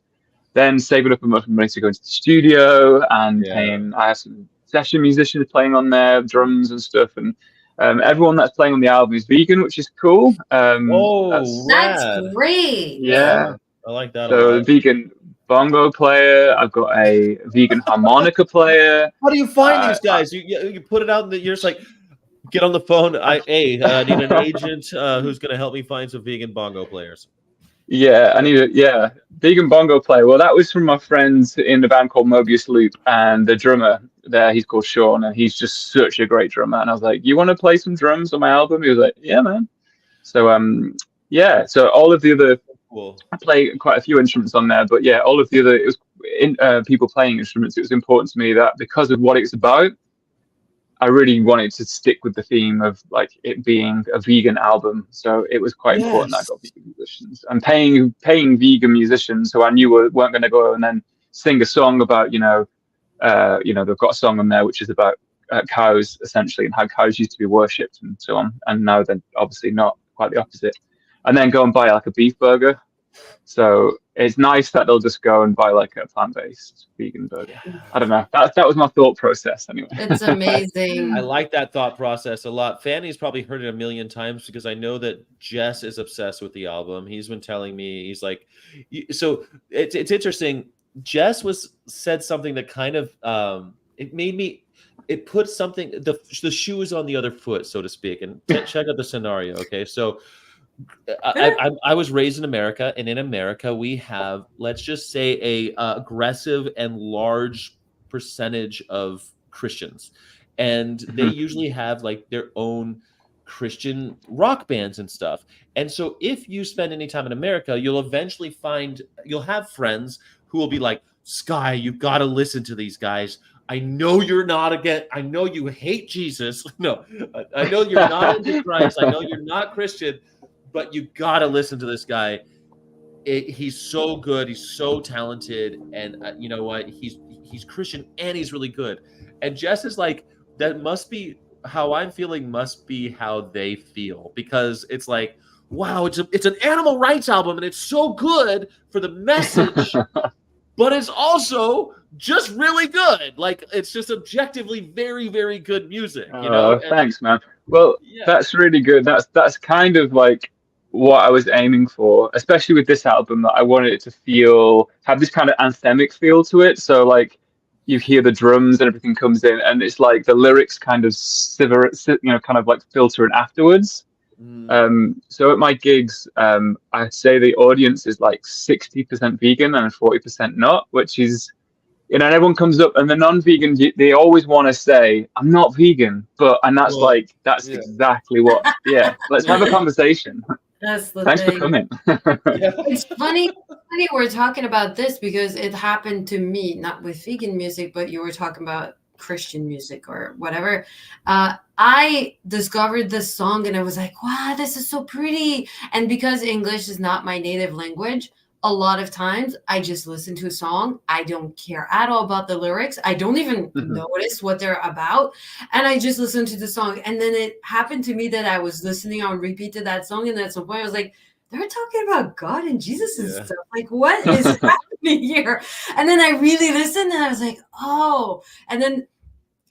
then saving up enough money to go into the studio and paying. I have some session musicians playing on there, drums and stuff. And everyone that's playing on the album is vegan, which is cool. That's great. Yeah. I like that. So a vegan bongo player. I've got a vegan harmonica player. How do you find these guys? You put it out and you're just like, get on the phone. I need an agent who's going to help me find some vegan bongo players. Yeah, I need a vegan bongo player. Well, that was from my friends in the band called Mobius Loop, and the drummer there, he's called Sean, and he's just such a great drummer. And I was like, "You want to play some drums on my album?" He was like, "Yeah, man." So so all of the other, I play quite a few instruments on there, but yeah, all of the other, it was people playing instruments. It was important to me that because of what it's about, I really wanted to stick with the theme of like it being a vegan album, so it was quite important that I Yes. got vegan musicians and paying vegan musicians who I knew weren't going to go and then sing a song about they've got a song on there which is about cows essentially and how cows used to be worshipped and so on, and now they're obviously not, quite the opposite, and then go and buy like a beef burger. So it's nice that they'll just go and buy like a plant-based vegan burger. I don't know. That was my thought process anyway. It's amazing. I like that thought process a lot. Fanny's probably heard it a million times because I know that Jess is obsessed with the album. He's been telling me, he's like, so it's interesting. Jess said something that kind of it put something, the shoe is on the other foot, so to speak. And check out the scenario. Okay, so I was raised in America, and in America we have, let's just say, a aggressive and large percentage of Christians, and they usually have like their own Christian rock bands and stuff. And so if you spend any time in America, you'll have friends who will be like, Sky, you've got to listen to these guys. I know you're not I know you hate Jesus. No, I know you're not into Christ. I know you're not Christian, but you got to listen to this guy. He's so good. He's so talented. And you know what? He's Christian and he's really good. And Jess is like, that must be how I'm feeling, must be how they feel. Because it's like, wow, it's an animal rights album and it's so good for the message, but it's also just really good. Like, it's just objectively very, very good music. You know? Thanks, man. Well, yeah. That's really good. That's kind of like what I was aiming for, especially with this album, that I wanted it to have this kind of anthemic feel to it. So like you hear the drums and everything comes in, and it's like the lyrics kind of kind of like filter in afterwards. So at my gigs, I'd say the audience is like 60% vegan and 40% not, which is, and everyone comes up, and the non-vegan, they always want to say, I'm not vegan, and that's exactly what, let's have a conversation. That's the Thanks thing. for coming. It's funny we're talking about this because it happened to me, not with vegan music, but you were talking about Christian music or whatever. I discovered this song and I was like, wow, this is so pretty. And because English is not my native language, a lot of times I just listen to a song. I don't care at all about the lyrics. I don't even notice what they're about. And I just listen to the song. And then it happened to me that I was listening on repeat to that song. And at some point I was like, they're talking about God and Jesus and stuff. Like, what is happening here? And then I really listened and I was like, oh. And then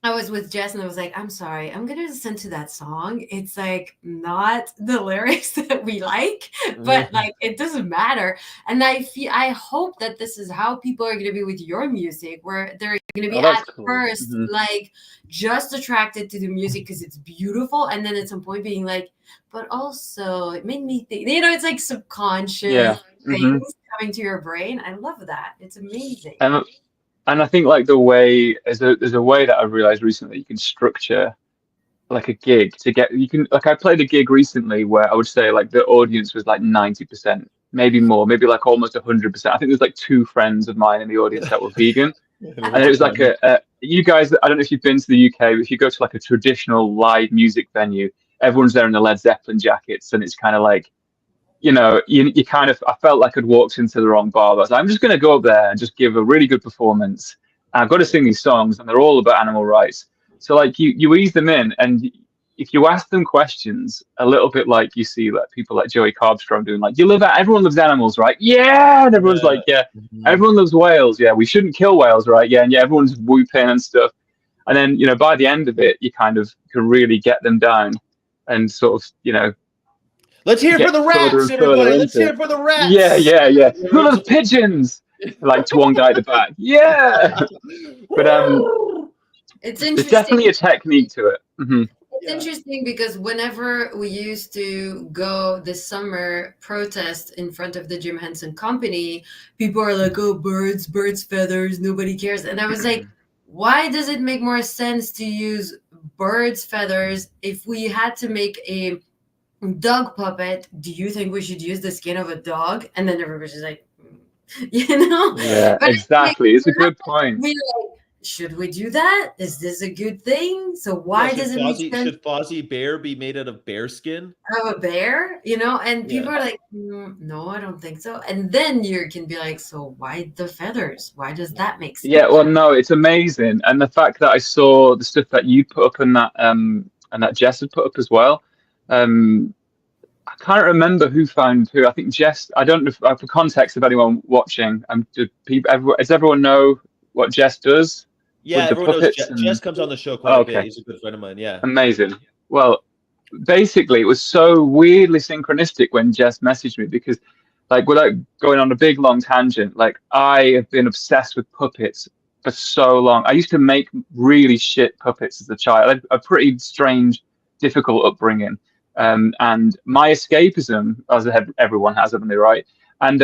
I was with Jess and I was like, I'm sorry, I'm going to listen to that song. It's like not the lyrics that we like, but like, it doesn't matter. And I hope that this is how people are going to be with your music, where they're going to be at first, like just attracted to the music because it's beautiful. And then at some point being like, but also it made me think, it's like subconscious things coming to your brain. I love that. It's amazing. And I think like there's a way that I've realized recently you can structure like a gig I played a gig recently where I would say like the audience was like 90%, maybe more, maybe like almost 100%. I think there's like 2 friends of mine in the audience that were vegan. And it was like you guys, I don't know if you've been to the UK, but if you go to like a traditional live music venue, everyone's there in the Led Zeppelin jackets, and it's kind of like, you kind of, I felt like I'd walked into the wrong bar. I was like, I'm just going to go up there and just give a really good performance. And I've got to sing these songs, and they're all about animal rights. So like you ease them in, and if you ask them questions, a little bit like you see like people like Joey Carbstrong doing, like, everyone loves animals, right? Yeah. And everyone's like, yeah. Everyone loves whales. Yeah. We shouldn't kill whales, right? Yeah. And everyone's whooping and stuff. And then, by the end of it, you kind of can really get them down and sort of, let's hear it for the rats, everybody. Let's hear it for the rats. Yeah. Who loves pigeons? Like to one guy at the back. Yeah. But it's interesting. There's definitely a technique to it. It's interesting because whenever we used to go this summer protest in front of the Jim Henson Company, people are like, oh, birds, feathers, nobody cares. And I was like, why does it make more sense to use birds' feathers if we had to make a dog puppet? Do you think we should use the skin of a dog? And then everybody's like, Yeah, but exactly. It's a good point. should we do that? Is this a good thing? So why should does it make sense Should Fozzie Bear be made out of bear skin? to have a bear? You know, and Yeah. people are like, no, I don't think so. And then you can be like, so why the feathers? Why does that make sense? Yeah, well, no, it's amazing, and the fact that I saw the stuff that you put up and that Jess had put up as well. I can't remember who found who. I think Jess. I don't know for context of anyone watching. Does everyone know what Jess does? Yeah, with the everyone knows puppets Jess comes on the show quite a bit. okay. He's a good friend of mine. Yeah. Amazing. Well, basically, it was so weirdly synchronistic when Jess messaged me because, like, without going on a big long tangent, like I have been obsessed with puppets for so long. I used to make really shit puppets as a child. I had a pretty strange, difficult upbringing. And my escapism, as everyone has, haven't they, right? And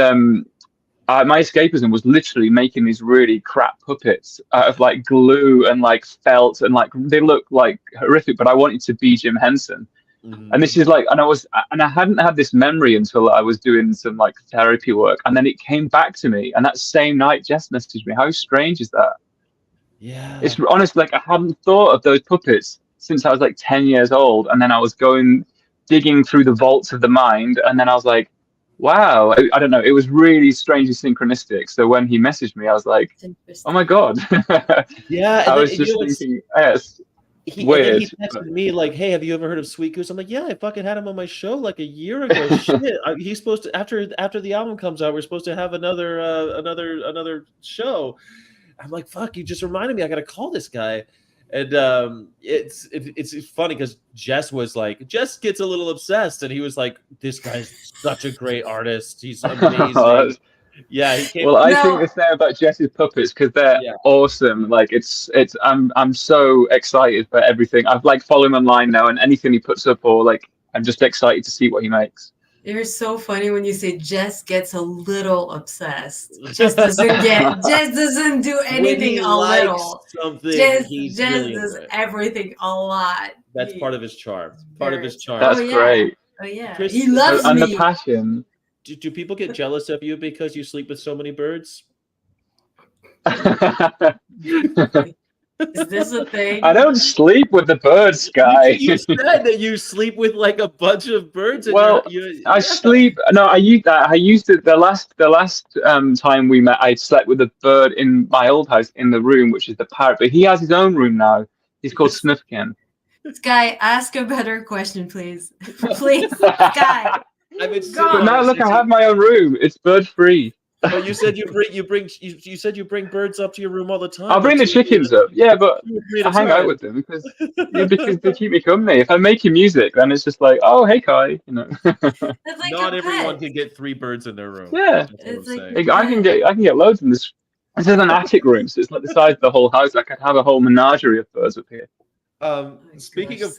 my escapism was literally making these really crap puppets out of like glue and like felt, and like they look like horrific, but I wanted to be Jim Henson. Mhm. And this is like, and I hadn't had this memory until I was doing some like therapy work, and then it came back to me. And that same night, Jess messaged me. How strange is that? Yeah. It's honestly like I hadn't thought of those puppets since I was like 10 years old, and then I was digging through the vaults of the mind, and then I was like, wow, I don't know, it was really strangely synchronistic. So when he messaged me, I was like, oh my god. Yeah, I and was then, just thinking, yes, and weird. then he texted me like, "Hey, have you ever heard of Sweet Goose?" I'm like, "Yeah, I fucking had him on my show like a year ago." Shit, he's supposed to after the album comes out, we're supposed to have another show. I'm like, "Fuck, you just reminded me. I got to call this guy." And it's funny because Jess gets a little obsessed, and he was like, "This guy's such a great artist. He's amazing." Yeah, he came. Well, I think the same about Jess's puppets because they're awesome. Like I'm so excited for everything. I've like follow him online now, and anything he puts up, or like I'm just excited to see what he makes. You're so funny when you say Jess gets a little obsessed. Jess doesn't do anything a little. Jess does everything a lot. That's part of his charm. That's great. Oh yeah, Chris, he loves me. And the passion. Do people get jealous of you because you sleep with so many birds? Is this a thing? I don't sleep with the birds, guy. You said that you sleep with like a bunch of birds. And well, I sleep. No, I used it the last time we met. I slept with a bird in my old house in the room, which is the parrot. But he has his own room now. He's called Snufkin. Sky, ask a better question, please. Please, Sky. But now look, I have my own room. It's bird free. But you said you said you bring birds up to your room all the time. I'll bring the chickens up. Yeah, but I hang out with them because they keep me company. If I'm making music, then it's just like, oh, hey, Kai, you know. That's like not everyone can get 3 birds in their room. Yeah, I can get loads in this. This is an attic room, so it's like the size of the whole house. I could have a whole menagerie of birds up here. Speaking of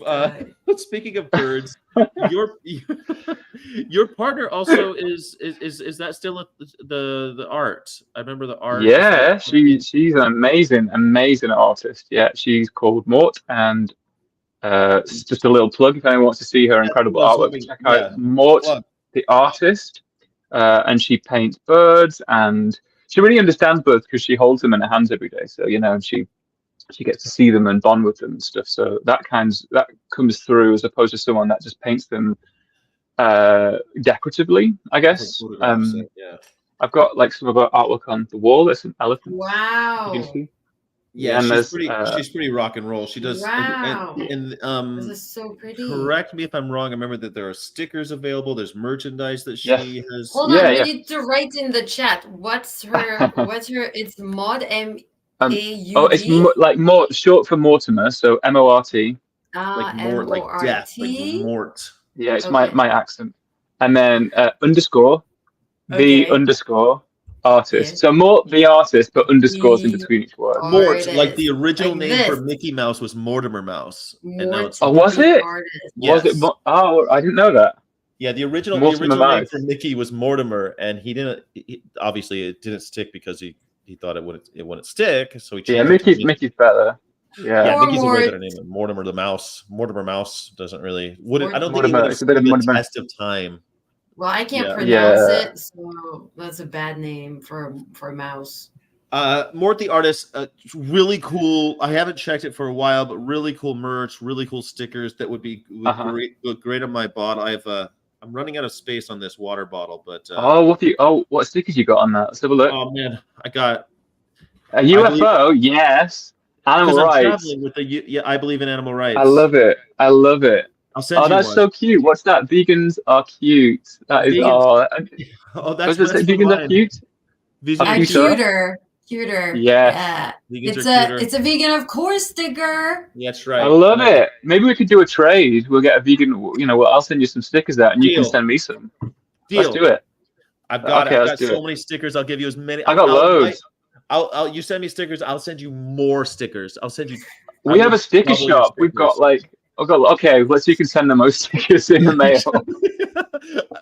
birds, your partner also is that still the art? I remember the art. Yeah, she's an amazing artist. Yeah, she's called Mort, and it's just a little plug if anyone wants to see her incredible artwork. Check out Mort, the artist, and she paints birds, and she really understands birds because she holds them in her hands every day. So and she gets to see them and bond with them and stuff. So that comes through as opposed to someone that just paints them decoratively, I guess. I've got like some of her artwork on the wall. There's some elephants. Wow. You can see. Yeah, she's pretty rock and roll. She does. Wow. This is so pretty. Correct me if I'm wrong. I remember that there are stickers available. There's merchandise that she has. Hold on, we need to write in the chat. What's her? It's Maud M. It's like Mort, short for Mortimer, so Mort. Like Mort, like death, like Mort. Yeah, it's my accent. And then underscore the underscore artist. So Mort the artist, but underscores in between each word. Mort, like the original name for Mickey Mouse was Mortimer Mouse. And now it's was it? Yes. Was it? I didn't know that. Yeah, the original name for Mickey was Mortimer, and obviously it didn't stick because he thought it wouldn't stick, so he changed Mickey's better. Yeah, Mickey's a way better name than Mortimer the Mouse. Mortimer Mouse doesn't really I don't think it would have stood the test of time. Well, I can't pronounce it, so that's a bad name for a mouse. Mort the artist, really cool. I haven't checked it for a while, but really cool merch, really cool stickers that would look great on my bottle. I'm running out of space on this water bottle, but what stickers you got on that? Let's have a look. oh man, I got A UFO, yes. Animal because I'm rights. traveling with I believe in animal rights. I love it. I love it. I'll send you that's one. so cute. What's that? Vegans are cute. That is that's vegans are cute. Cuter. Yes. Yeah. It's a vegan of course sticker. That's right. I love it. Maybe we could do a trade. We'll get a vegan. I'll send you some stickers out, and you can send me some. Deal. Let's do it. I've got so many stickers. I'll give you as many. I got loads. You send me stickers. I'll send you more stickers. I'll send you. We have a sticker shop. We've got okay. You can send the most stickers in the mail.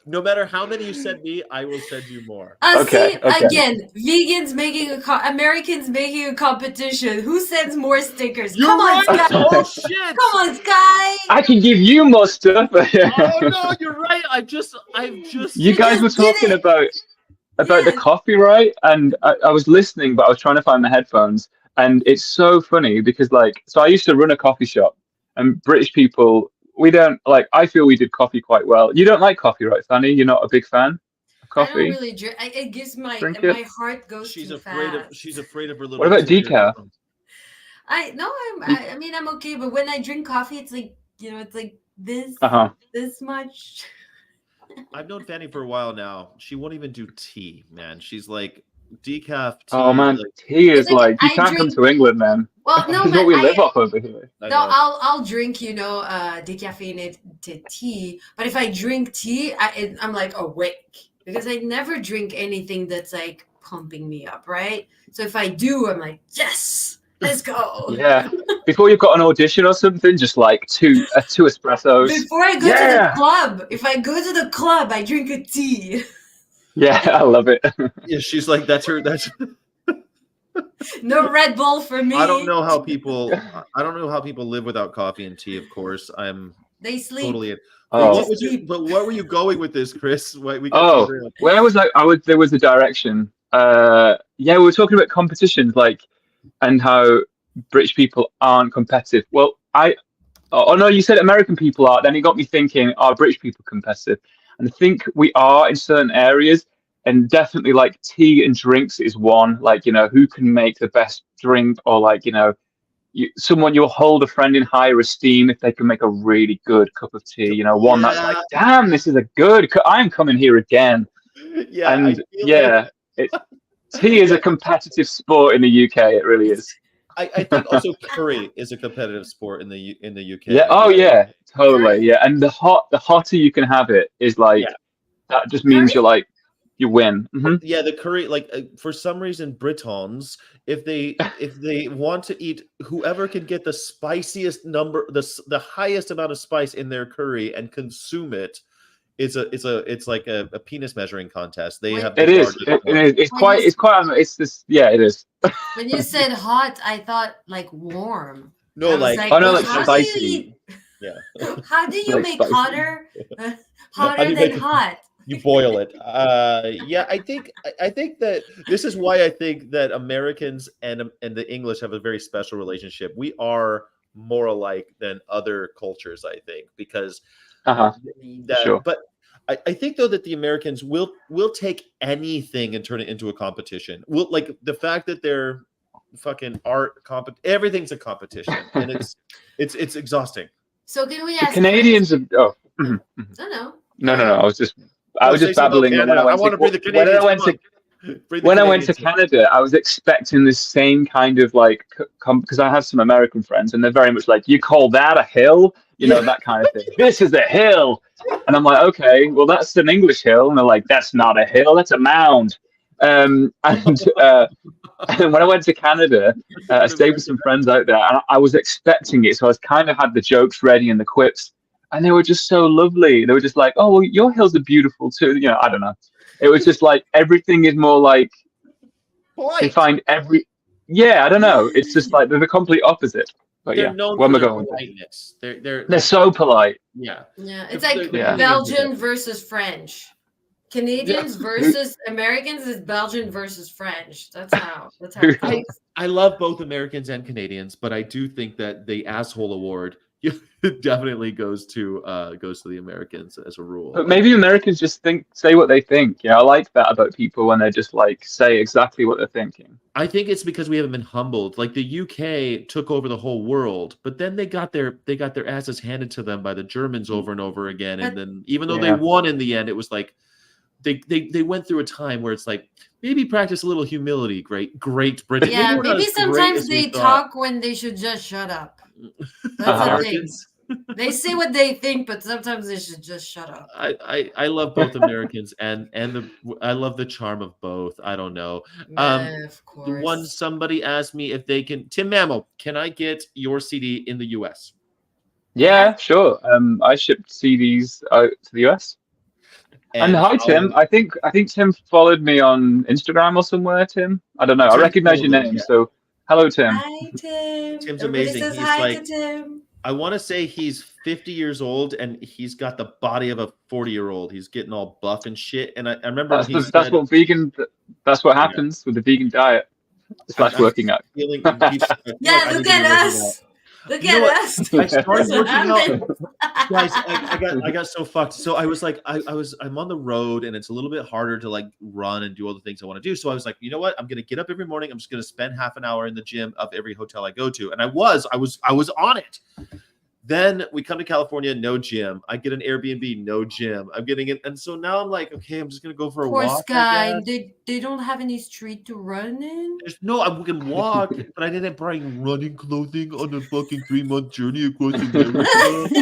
No matter how many you send me, I will send you more. Okay. Again, vegans making Americans making a competition. Who sends more stickers? Come on, Sky. Oh shit! Come on, Sky. I can give you more stuff. Oh no, you're right. I've just. You guys were talking about the coffee, right? And I was listening, but I was trying to find my headphones. And it's so funny because, so I used to run a coffee shop, and British people, we don't I feel we did coffee quite well. You don't like coffee, right, Fanny? You're not a big fan of coffee? I don't really drink. It gives my heart goes too fast. She's afraid of her little. What about decaf? I'm okay, but when I drink coffee, it's it's like this this much. I've known Fanny for a while now. She won't even do tea, man. She's like decaf tea. Oh man, tea is you can't come to England, man. Well, no, this is what we live off over here. No, I'll drink, decaffeinated tea. But if I drink tea, I'm awake because I never drink anything that's pumping me up, right? So if I do, I'm like, yes, let's go. Yeah. Before you've got an audition or something, just two espressos. Before I go to the club, if I go to the club, I drink a tea. Yeah, I love it. Yeah, she's like, that's no Red Bull for me. I don't know how people live without coffee and tea. Of course, they sleep. Totally. Oh. But what were you going with this, Chris? When I was there was a direction. We were talking about competitions, and how British people aren't competitive. Well, no, you said American people are. Then it got me thinking: are British people competitive? And I think we are in certain areas, and definitely tea and drinks is one. Who can make the best drink, or someone you'll hold a friend in higher esteem if they can make a really good cup of tea. One that's damn, this is a good. I'm coming here again. Yeah, and tea is a competitive sport in the UK. It really is. I think also curry is a competitive sport in the UK. Yeah. Oh yeah, totally. Yeah, and the hotter you can have it is that just means curry? You win. Mm-hmm. Yeah, the curry. For some reason, Britons, if they want to eat, whoever can get the spiciest number, the highest amount of spice in their curry and consume it. It's like a penis measuring contest. They have. It is. It's this. Yeah, it is. When you said hot, I thought warm. No, spicy. Yeah. How do you make hotter than hot? You boil it. I think that this is why I think that Americans and the English have a very special relationship. We are more alike than other cultures, I think, because. Sure. But I think though that the Americans will take anything and turn it into a competition. The fact that they're fucking everything's a competition, and it's exhausting. So can we ask the Canadians? No. I was just babbling. When I went to Canada, I was expecting this same kind of because I have some American friends, and they're very much you call that a hill? That kind of thing. This is a hill. And I'm like, okay, well, that's an English hill. And they're like, that's not a hill, that's a mound. And when I went to Canada, I stayed with some friends out there, and I was expecting it. So I was kind of had the jokes ready and the quips, and they were just so lovely. They were just like, oh, well, your hills are beautiful too. I don't know. It was just everything is more polite. They find I don't know. It's just they're the complete opposite. But they're known where for am I their going? politeness. They're so polite. Yeah. Yeah, it's Belgian versus French. Canadians versus Americans is Belgian versus French. That's how it I, goes. I love both Americans and Canadians, but I do think that the asshole award definitely goes to the Americans as a rule. But maybe Americans just say what they think. I like that about people when they just like say exactly what they're thinking. I think it's because we haven't been humbled. Like the UK took over the whole world, but then they got their asses handed to them by the Germans over and over again. And then even though they won in the end, it was like they went through a time where it's like maybe practice a little humility. Great Britain. Yeah, maybe sometimes they talk when they should just shut up. That's the thing. They say what they think, but sometimes they should just shut up. I love both Americans and I love the charm of both. I don't know. Of course. Somebody asked me if they can. Tim Mammal, can I get your CD in the US? Yeah, sure. I shipped CDs out to the US. And hi, Tim. I think Tim followed me on Instagram or somewhere. Tim, I don't know. I recognize your name, so hello, Tim. Hi, Tim. Tim's Everybody amazing. says He's hi like, to Tim. I want to say he's 50 years old and he's got the body of a 40-year-old. He's getting all buff and shit. And I remember that's what happens with the vegan diet. / working out. Yeah, look at us. Look at us. I started working out. Guys, I got so fucked. So I was like, I'm on the road and it's a little bit harder to like run and do all the things I want to do. So I was like, you know what? I'm gonna get up every morning. I'm just gonna spend half an hour in the gym of every hotel I go to. And I was on it. Then we come to California, no gym. I get an Airbnb, no gym. I'm getting it, and so now I'm like, okay, I'm just gonna go for a walk. Sky, they don't have any street to run in. I can walk, but I didn't bring running clothing on a fucking 3-month journey across America.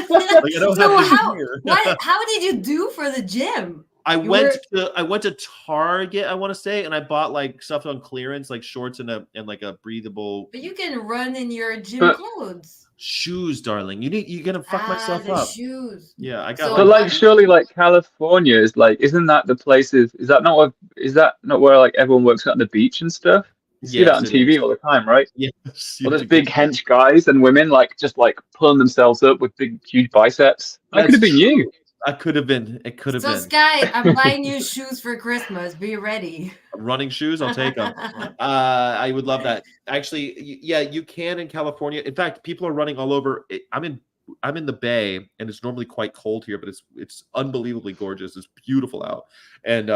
Like, I don't have gear. How did you do for the gym? I went to Target, I want to say, and I bought like stuff on clearance, like shorts and like a breathable. But you can run in your gym clothes. Shoes, darling. You're gonna fuck myself up. Shoes. Yeah, I got. But like, surely, like California is like, isn't that the places? Is that not where like everyone works out on the beach and stuff? You see that on TV all the time, right? Yes. Well, there's big hench guys and women like just like pulling themselves up with big, huge biceps. That could have been you. It could have been. So, Sky, I'm buying you shoes for Christmas. Be ready. Running shoes, I'll take them. I would love that. Actually, yeah, you can in California. In fact, people are running all over. I'm in the Bay, and it's normally quite cold here, but it's unbelievably gorgeous. It's beautiful out, and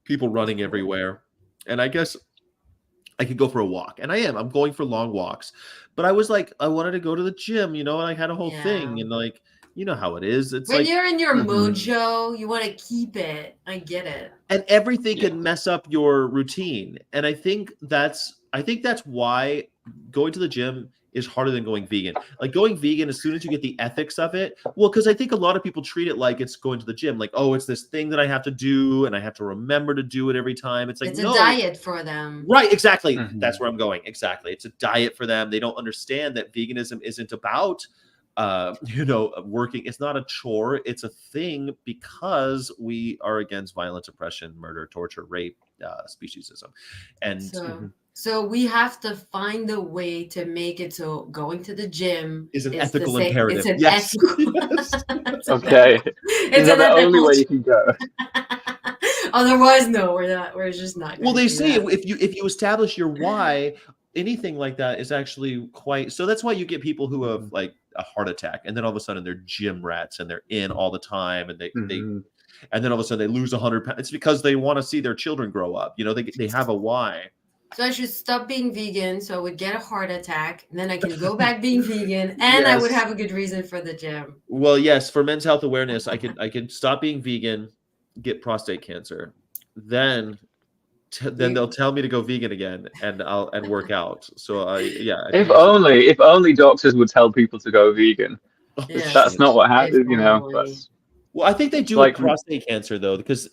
people running everywhere. And I guess I could go for a walk, and I'm going for long walks. But I was like, I wanted to go to the gym, and I had a whole thing, and like. You know how it is. It's when like you're in your mojo, you want to keep it. I get it. And everything can mess up your routine. And I think that's why going to the gym is harder than going vegan. Like going vegan, as soon as you get the ethics of it, well, because I think a lot of people treat it like it's going to the gym, like, oh, it's this thing that I have to do, and I have to remember to do it every time. It's like it's a diet for them. Right, exactly. That's where I'm going. Exactly. It's a diet for them. They don't understand that veganism isn't about working. It's not a chore. It's a thing because we are against violence, oppression, murder, torture, rape, speciesism. And so we have to find a way to make it so going to the gym is an ethical imperative. It's an ethical. Yes. Okay. Is that the only way you can go? Otherwise, no, we're not. We're just not. Well, they say if you establish your why, anything like that is actually quite. So that's why you get people who have like a heart attack, and then all of a sudden they're gym rats, and they're in all the time, and they and then all of a sudden they lose 100 pounds. It's because they want to see their children grow up. They have a why. So I should stop being vegan, so I would get a heart attack, and then I can go back being vegan, and I would have a good reason for the gym. Well, yes, for men's health awareness, I could stop being vegan, get prostate cancer, then they'll tell me to go vegan again, and I'll work out. So if only doctors would tell people to go vegan. Yeah, that's not what happens, Well, I think they do with prostate cancer though, because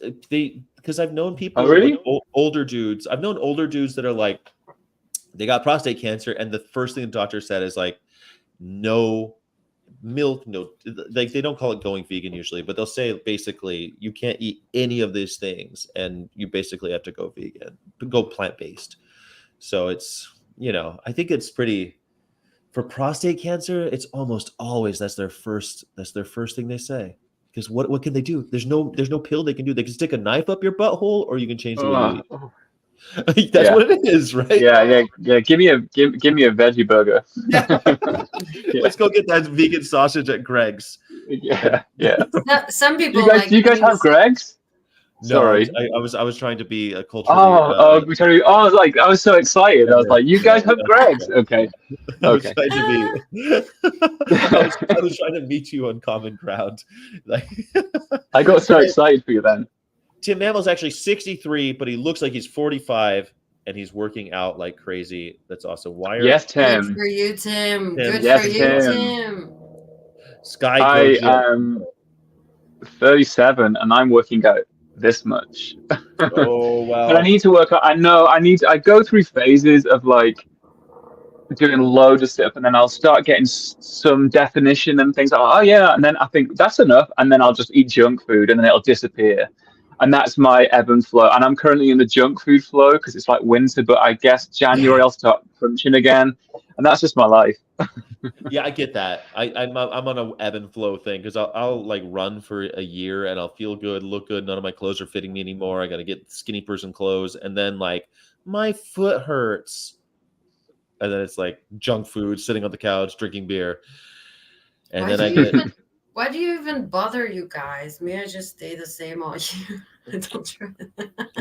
I've known people, like older dudes. I've known older dudes that are like, they got prostate cancer, and the first thing the doctor said is like, no milk, no, like they don't call it going vegan usually, but they'll say basically you can't eat any of these things, and you basically have to go vegan, go plant-based. So it's, I think it's pretty, for prostate cancer, it's almost always that's their first thing they say. Because what can they do? There's no pill they can do. They can stick a knife up your butthole, or you can change the way you eat. That's what it is, right? Yeah. Give me a veggie burger. Let's go get that vegan sausage at Greg's. Yeah. Some people do you guys have Greg's? No, Sorry. I was trying to be culturally. I was so excited. I was like, you guys have Greg's? Okay. I was trying to be. I was trying to meet you on common ground. Like, I got so excited for you then. Tim Mamel's actually 63, but he looks like he's 45, and he's working out like crazy. That's awesome. Why are Good for you, Tim. Good for you, Tim. Sky. I am 37, and I'm working out this much. Oh wow! But I need to work out. I go through phases of like doing loads of stuff, and then I'll start getting some definition and things like, oh yeah, and then I think that's enough, and then I'll just eat junk food, and then it'll disappear. And that's my ebb and flow. And I'm currently in the junk food flow because it's like winter, but I guess January I'll start crunching again, and that's just my life. Yeah, I get that. I'm on a ebb and flow thing because I'll like run for a year and I'll feel good, look good. None of my clothes are fitting me anymore. I got to get skinny person clothes, and then like my foot hurts, and then it's like junk food, sitting on the couch, drinking beer, and then I get. Why do you even bother, you guys? May I just stay the same all year?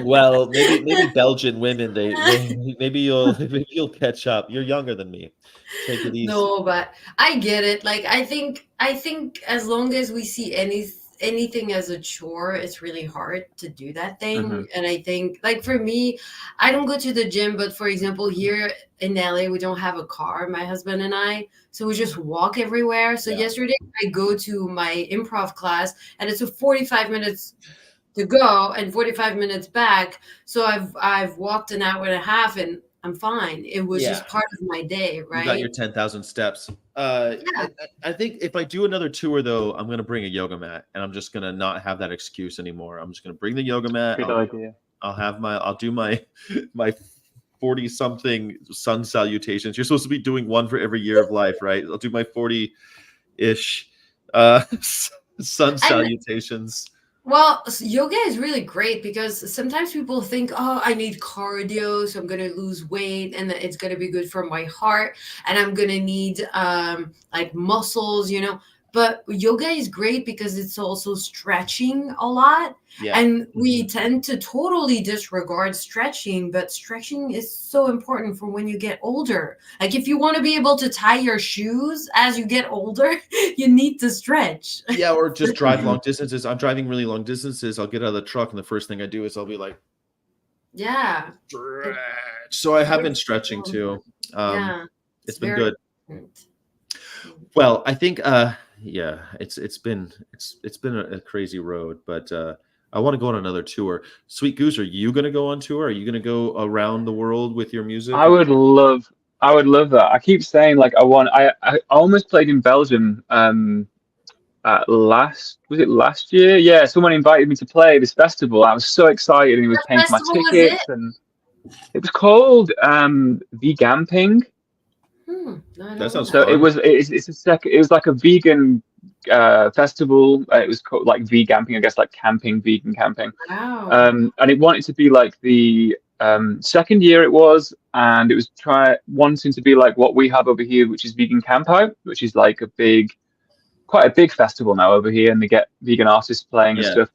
Well, maybe Belgian women. Maybe you'll catch up. You're younger than me. Take it easy. No, but I get it. Like I think as long as we see anything as a chore, it's really hard to do that thing. Mm-hmm. And I think, like for me, I don't go to the gym, but for example, here in LA, we don't have a car, my husband and I, so we just walk everywhere. So yesterday I go to my improv class, and it's a 45 minutes to go and 45 minutes back. So I've walked an hour and a half, and I'm fine. It was just part of my day, right? You got your 10,000 steps. I think if I do another tour, though, I'm going to bring a yoga mat, and I'm just going to not have that excuse anymore. I'm just going to bring the yoga mat. Good idea. I'll do my 40-something sun salutations. You're supposed to be doing one for every year of life, right? I'll do my 40-ish sun salutations. Well, yoga is really great because sometimes people think, oh, I need cardio, so I'm going to lose weight, and it's going to be good for my heart, and I'm going to need like muscles, you know. But yoga is great because it's also stretching a lot. Yeah. And we tend to totally disregard stretching, but stretching is so important for when you get older. Like if you want to be able to tie your shoes as you get older, you need to stretch. Yeah, or just drive long distances. I'm driving really long distances. I'll get out of the truck, and the first thing I do is I'll be like, stretch. So I have been stretching too. It's been good. Well, I think it's been a crazy road, but I want to go on another tour. Sweet Goose, are you going to go on tour? Are you going to go around the world with your music? I would love that. I keep saying like I almost played in Belgium last year? Yeah, someone invited me to play this festival. I was so excited, and he was paying for my tickets, and it was called Vegamping. That sounds so fun. it was like a vegan festival. It was called like vegamping, I guess, like vegan camping. Wow. And it wanted to be like the second year it was, and it was wanting to be like what we have over here, which is Vegan Camp Out, which is like quite a big festival now over here, and they get vegan artists playing and stuff.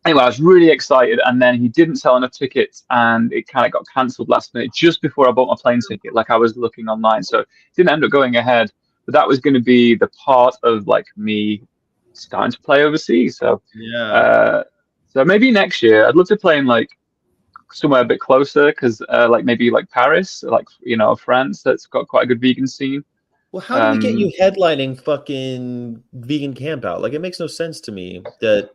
Anyway, I was really excited, and then he didn't sell enough tickets, and it kind of got cancelled last minute just before I bought my plane ticket. Like I was looking online, so it didn't end up going ahead. But that was going to be the part of like me starting to play overseas. So so maybe next year I'd love to play in like somewhere a bit closer, because like maybe like Paris, like France, that's got quite a good vegan scene. Well, how do we get you headlining fucking Vegan Camp Out? Like it makes no sense to me that.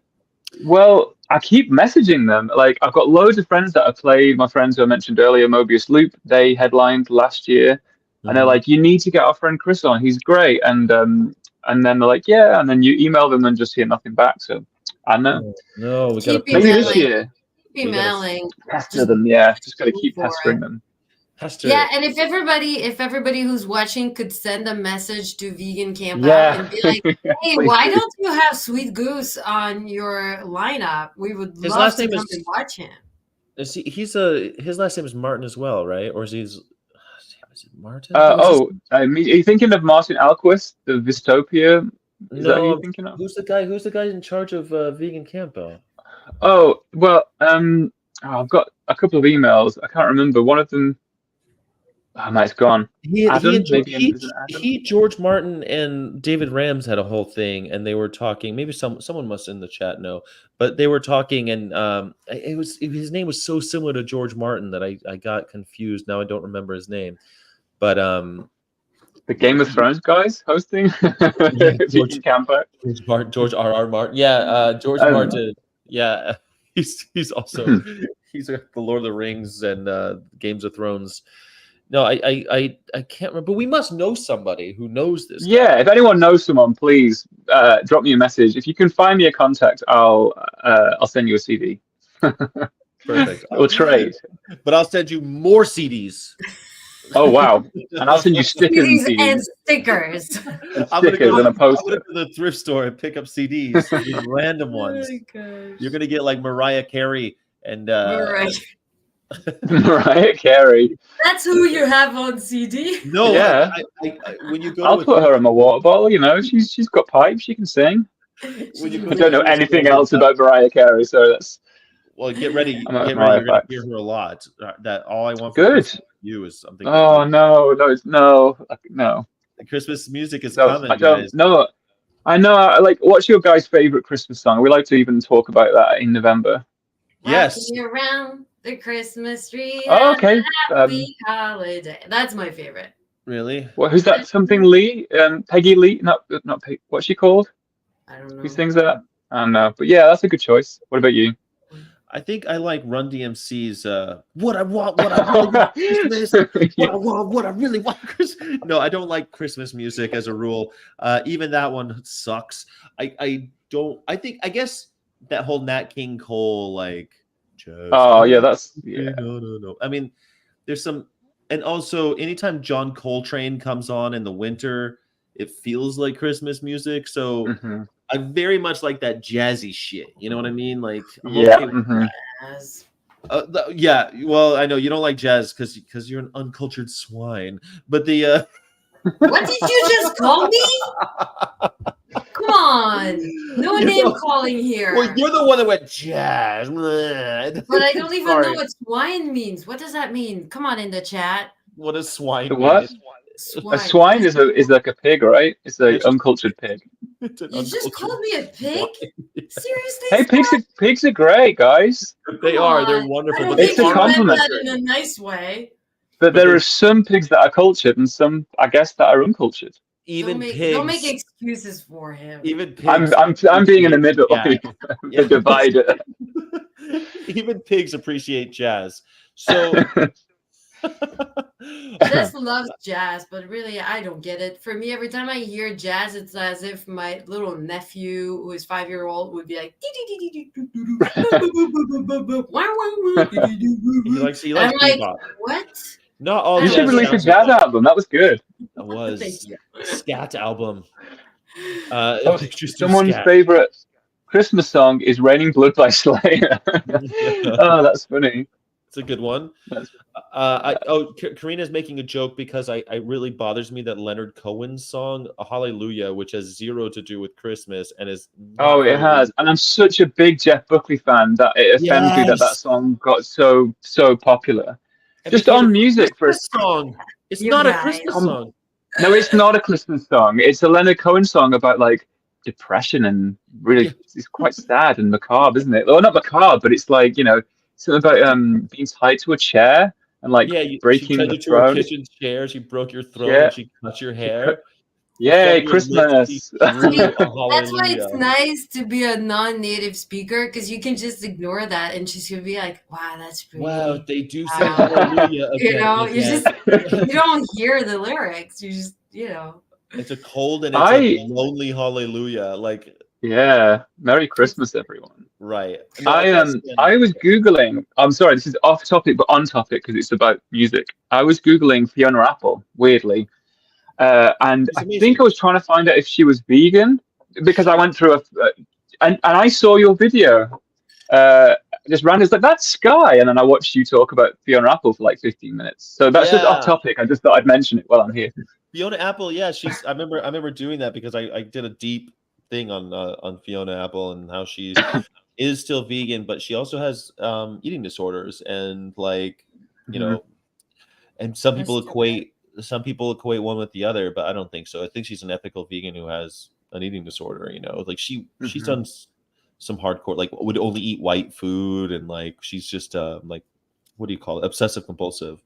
Well, I keep messaging them. Like I've got loads of friends that have played. My friends who I mentioned earlier, Mobius Loop, they headlined last year, and they're like, "You need to get our friend Chris on. He's great." And then they're like, "Yeah," and then you email them and just hear nothing back. So I know. No, we got to maybe this year. Keep emailing. Pester them, yeah. Just got to keep pestering them. Has to. Yeah, and if everybody who's watching could send a message to Vegan Camp Out Yeah. and be like, "Hey, Please why do. don't you have Sweet Goose on your lineup? We would His love last to name come is and watch him." his last name is Martin as well, right? Or is it Martin? Who is this? Are you thinking of Martin Alquist, the Vistopia? Is that who you're No, thinking of? who's the guy? Who's the guy in charge of Vegan Campo? Oh, well, I've got a couple of emails. I can't remember. One of them, oh, no, it's gone. Adam, maybe there's an Adam. George Martin and David Rams had a whole thing, and they were talking. Maybe someone must in the chat know, but they were talking, and his name was so similar to George Martin that I got confused. Now I don't remember his name, but the Game of Thrones guys hosting George Campo. George R.R. Martin. Yeah, George Martin. Yeah, he's also he's the Lord of the Rings and Games of Thrones. No, I can't remember. But we must know somebody who knows this. Yeah, if anyone knows someone, please drop me a message. If you can find me a contact, I'll send you a CD. Perfect. Or trade. But I'll send you more CDs. Oh wow! And I'll send you stickers and stickers. I'm gonna go and a poster. to the thrift store and pick up CDs, these random ones. You're gonna get like Mariah Carey and Mariah Carey. That's who you have on CD. No, yeah. I when you go, I'll put her in my water bottle. You know, she's got pipes. She can sing. I don't know anything else about Mariah Carey, so that's. Well, get ready. You're gonna hear her a lot. That all I want for you is something. Oh no. The Christmas music is coming. I know. Like, what's your guys' favorite Christmas song? We like to even talk about that in November. Yes. Walking around the Christmas tree. Oh, okay. Happy holiday. That's my favorite. Really? Well, who's that? Something Lee? Peggy Lee? Not Peggy. What's she called? I don't know. Who sings that? I don't know. But yeah, that's a good choice. What about you? I think I like Run DMC's what I want, what I really want Christmas, what I want, what I really want Christmas. No, I don't like Christmas music as a rule. Even that one sucks. I guess that whole Nat King Cole like no. I mean, there's some, and also anytime John Coltrane comes on in the winter, it feels like Christmas music. So I very much like that jazzy shit. You know what I mean? Like, Jazz. Yeah. Well, I know you don't like jazz because you're an uncultured swine. But the what did you just call me? Come on, no name calling here. Well, you're the one that went jazz. But I don't even know what swine means. What does that mean? Come on in the chat. What does swine mean? What? Swine. A swine is like a pig, right? It's an uncultured pig. You just called me a pig? Seriously? Hey, pigs are great, guys. They are. They're wonderful. I don't But think you meant that in a nice way. But there are some pigs that are cultured and some, I guess, that are uncultured. Even pigs. Don't make excuses for him. Even pigs. I'm being in the middle. The divider. Even pigs appreciate jazz. So. Jess loves jazz, but really I don't get it. For me, every time I hear jazz, it's as if my little nephew, who is 5-year-old, would be like. He likes bebop. What? Not all. You should release a jazz album. That was good. It was scat album. Someone's favorite Christmas song is "Raining Blood" by Slayer. Oh, that's funny. It's a good one. Karina's making a joke because it really bothers me that Leonard Cohen's song "Hallelujah," which has zero to do with Christmas and is. Oh, it has, and I'm such a big Jeff Buckley fan that it offends me that song got so popular. Just on music for a song. It's not a Christmas song. No, it's not a Christmas song. It's a Leonard Cohen song about like depression and really, it's quite sad and macabre, isn't it? Well, not macabre, but it's like, something about being tied to a chair and like breaking the throne. Her kitchen chair. She broke your throat. And she cut your hair. Yay, Christmas! That's why it's nice to be a non-native speaker, because you can just ignore that and just be like, "Wow, that's pretty." Wow, they do say hallelujah. You don't hear the lyrics. You just, It's a cold and it's a lonely hallelujah. Like Yeah. Merry Christmas, everyone. Right. No, I can't stand. I was Googling. I'm sorry, this is off topic, but on topic because it's about music. I was Googling Fiona Apple, weirdly, and She's I think amazing. I was trying to find out if she was vegan because I went through and I saw your video. Just ran it's like that's Sky, and then I watched you talk about Fiona Apple for like 15 minutes. So that's just off Yeah. topic. I just thought I'd mention it while I'm here. Fiona Apple, yeah, she's. I remember doing that because I did a deep thing on Fiona Apple and how she is still vegan, but she also has eating disorders and like you Mhm. know, and some That's people too bad. equate one with the other, but I don't think so. I think she's an ethical vegan who has an eating disorder. Like she's Mhm. done some hardcore like would only eat white food and like she's just like what do you call it, obsessive compulsive.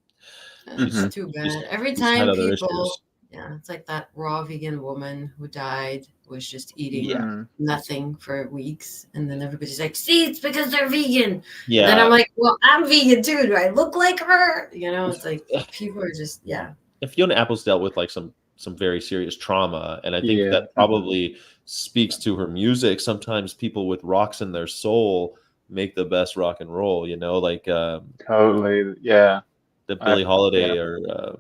It's Mhm. too She's bad. Every she's had time other people, issues. yeah, it's like that raw vegan woman who died was just eating Yeah. Mhm. nothing for weeks, and then everybody's like, "See, it's because they're vegan." And then Yeah. I'm like, "Well, I'm vegan too. Do I look like her?" It's like people are just, yeah. If Fiona Apple's dealt with like some very serious trauma, and I think Yeah. that probably speaks to her music. Sometimes people with rocks in their soul make the best rock and roll, like Totally. Yeah. the I, Billie yeah. Holiday or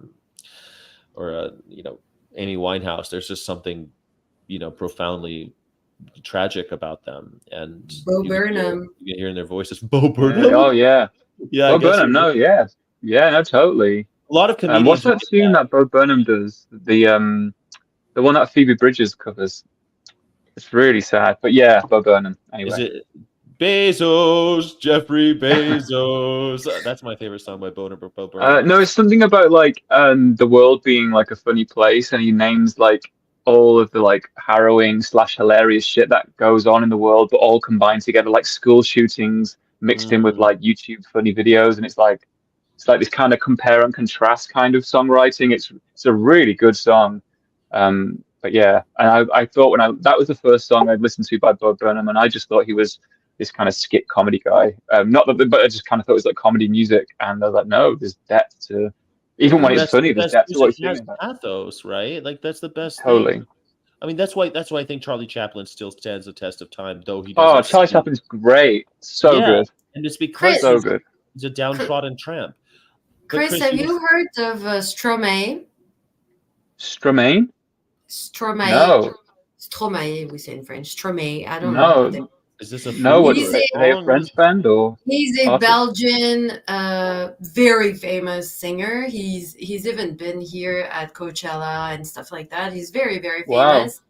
Amy Winehouse. There's just something profoundly tragic about them, and Bo you can Burnham. hear in their voices. Bo Yeah. Burnham. Oh yeah. Yeah, I Bo guess Burnham. No. Yeah. Yeah. No. Totally. a lot of What's comedians are that tune that Bo Burnham does? The one that Phoebe Bridgers covers. It's really sad. But yeah, Bo Burnham. Is Anyway. it Bezos, Jeffrey Bezos? That's my favorite song by Bo Burnham. No, it's something about like the world being like a funny place, and he names like all of the like harrowing slash hilarious shit that goes on in the world, but all combined together, like school shootings mixed in with Mm. like YouTube funny videos, and it's like this kind of compare and contrast kind of songwriting. It's a really good song. But yeah, and I thought when I that was the first song I'd listened to by Bob Burnham, and I just thought he was this kind of skit comedy guy. Not that, but I just kind of thought it was like comedy music, and I was like, no, there's depth to, even I when mean, it's that's funny, the there's best depth to what music he's has singing about. pathos, right? Like that's the best thing. Totally. I mean, that's why I think Charlie Chaplin still stands the test of time, though he Oh, doesn't Charlie speak. Chaplin's great, so Yeah, good, and it's because Chris, so good. he's a downtrodden tramp. But Chris, Chris, have you you heard of Stromae? Stromae? Stromae. No, Stromae, we say in French. Stromae. I don't know how they. no, is this a no. What He's French a are they? A song? French band or He's a artist? Belgian, very famous singer. He's even been here at Coachella and stuff like that. He's very, very Wow. famous.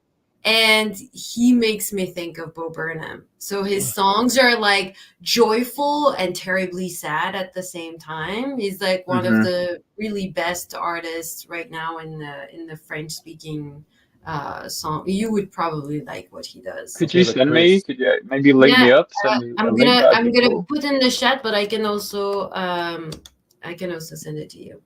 And he makes me think of Bo Burnham. So his songs are like joyful and terribly sad at the same time. He's like one of Hmm. the really best artists right now in the French speaking song. You would probably like what he does. Could Okay, you but send me? Chris, Could you maybe link Yeah, me up? Send me a I'm link. gonna That'd I'm be gonna cool. put in the chat, but I can also send it to you.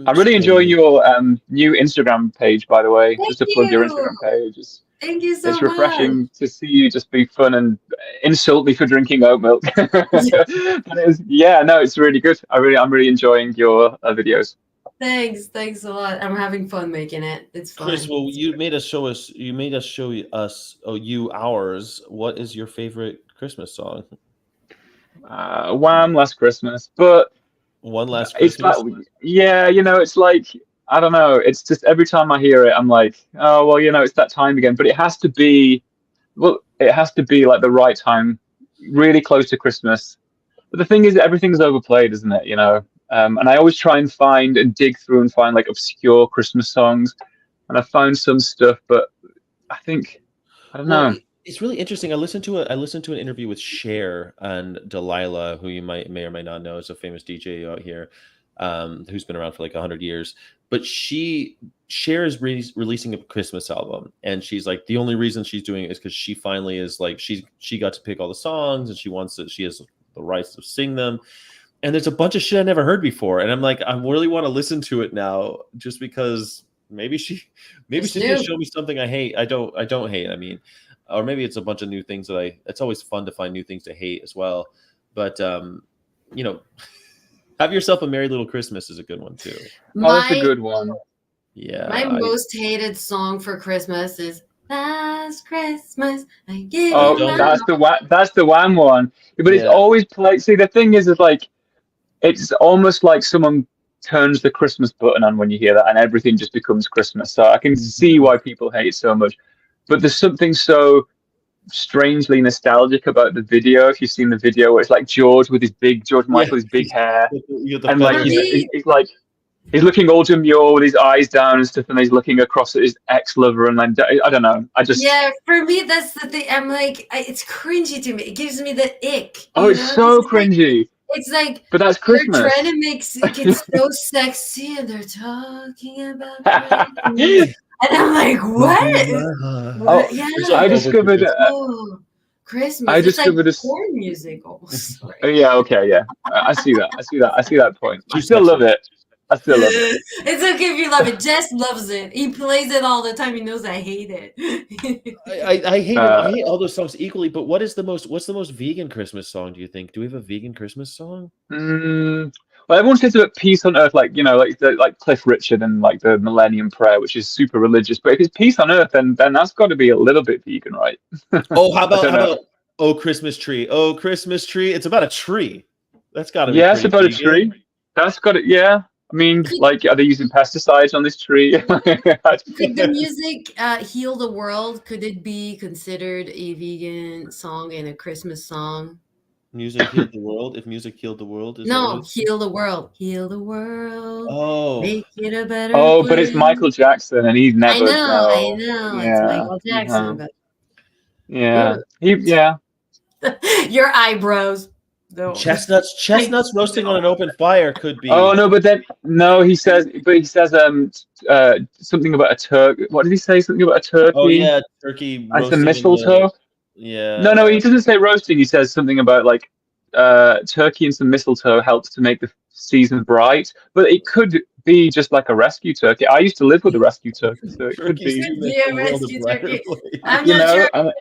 I'm really enjoying your new Instagram page, by the way. Thank Just to plug your you. Instagram page. Thank you so It's much. refreshing to see you just be fun and insult me for drinking oat milk. But yeah, no, it's really good. I'm really enjoying your videos. Thanks a lot. I'm having fun making it. It's Chris, fun. well, you made us show us, you ours. What is your favorite Christmas song? Wham! Last Christmas, but One Last it's like, Christmas. yeah, it's like I don't know. It's just every time I hear it, I'm like, oh well, it's that time again. But it has to be, well, it has to be like the right time, really close to Christmas. But the thing is, everything's overplayed, isn't it? And I always try and find and dig through and find like obscure Christmas songs, and I found some stuff, but I think I don't Well, know. it's really interesting. I listened to an interview with Cher and Delilah, who you may or may not know is a famous DJ out here, who's been around for like 100 years. But Cher is releasing a Christmas album, and she's like the only reason she's doing it is because she finally is like she got to pick all the songs, and she has the rights to sing them. And there's a bunch of shit I never heard before, and I'm like, I really want to listen to it now, just because maybe she's It's gonna new. show me something I hate. I don't hate. I mean, or maybe it's a bunch of new things it's always fun to find new things to hate as well. But you know, Have Yourself a Merry Little Christmas is a good one too. Oh, that's a My good one. Yeah, my most hated song for Christmas is La last Christmas, I gave Oh, you my that's the Wham one. But it's Yeah. always played. See, the thing is like it's almost like someone turns the Christmas button on when you hear that, and everything just becomes Christmas. So I can see why people hate it so much. But there's something so strangely nostalgic about the video. If you've seen the video, where it's like George with George Yeah. Michael, his big hair, You got and the like feather. he's like. He's looking all demure with his eyes down and stuff, and he's looking across at his ex-lover, and like, I don't know. Yeah, for me, that's the thing. I'm like, it's cringy to me. It gives me the ick. Oh, it's so cringy. It's like But that's they're Christmas. trying to make it so sexy, and they're talking about Christmas. And I'm like, what? What? Yeah. I discovered. Oh, Christmas. I It's discovered like this. porn music almost. Right? Yeah. Okay. Yeah. I see that. I see that point. I still love it. I still love it. It's okay if you love it. Jess loves it. He plays it all the time. He knows I hate it. I hate it. I hate all those songs equally. But what's the most vegan Christmas song? Do you think? Do we have a vegan Christmas song? Well, everyone says about peace on earth, like like Cliff Richard and like the Millennium Prayer, which is super religious. But if it's peace on earth, then that's got to be a little bit vegan, right? Oh, how about Oh Christmas Tree? Oh Christmas Tree. It's about a tree. That's got to be. Yeah, it's about vegan. a tree. That's got it. Yeah. I mean, like, are they using pesticides on this tree? Could the music heal the world? Could it be considered a vegan song and a Christmas song? Music healed the world. If music healed the world, No, heal the world. Heal the world. Oh, make it a better. Oh, but it's Michael Jackson, and he's never. I know. Yeah. It's Michael Jackson, but yeah, your eyebrows. No. Chestnuts roasting on an open fire could be. Oh no, but then no, he says something about a turkey. What did he say? Something about a turkey. Oh yeah, turkey. And some mistletoe. Yeah. No, he doesn't say roasting. He says something about like turkey and some mistletoe helps to make the season bright. But it could be just like a rescue turkey. I used to live with a rescue turkey, so it could be. Yeah, rescue turkey. I'm you not know, sure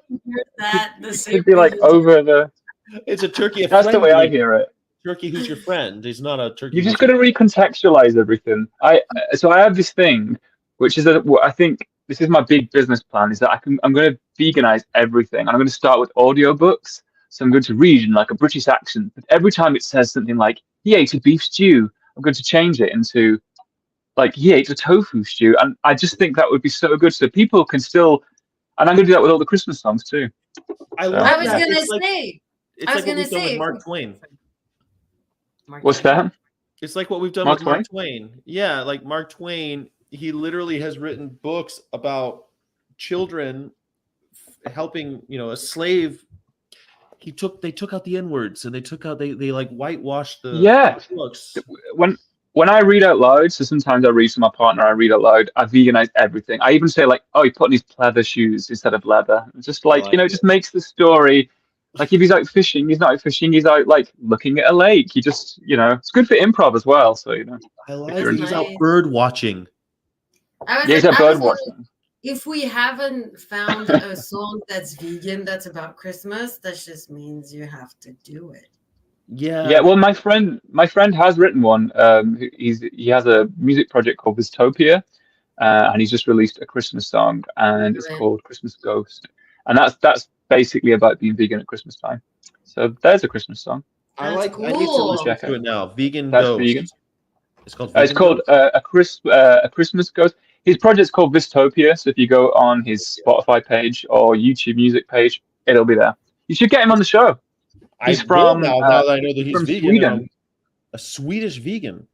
that. It could be like over the. It's a turkey. That's the way I hear it. Turkey who's your friend. He's not a turkey. You just got to recontextualize everything. I have this thing, which is I think this is my big business plan. Is that I'm going to veganize everything, and I'm going to start with audiobooks. So I'm going to read in like a British accent, but every time it says something like he ate a beef stew, I'm going to change it into like he ate a tofu stew, and I just think that would be so good. So people can still, and I'm going to do that with all the Christmas songs too. I was going to say. It's like what we've done with Mark Twain. What's that? It's like what we've done with Mark Twain. Yeah, like Mark Twain, he literally has written books about children helping, a slave. They took out the N-words and they like whitewashed the books. When I read out loud, so sometimes I read to my partner, I read out loud, I veganize everything. I even say like, oh, he put on his pleather shoes instead of leather. It's just like, it just makes the story. Like if he's out fishing, he's not out fishing. He's out like looking at a lake. He just, it's good for improv as well. So I like it. He's out bird watching. He's out bird watching. If we haven't found a song that's vegan, that's about Christmas, that just means you have to do it. Yeah. Yeah. Well, my friend has written one. He has a music project called Dystopia, and he's just released a Christmas song, and it's called Christmas Ghost, and that's basically about being vegan at Christmas time. So there's a Christmas song. I need to listen to it now. Vegan Ghost. Vegan. It's called a Christmas Ghost. His project's called Dystopia. So if you go on his Spotify page or YouTube music page, it'll be there. You should get him on the show. He's from now that I know that he's vegan. Sweden. A Swedish vegan.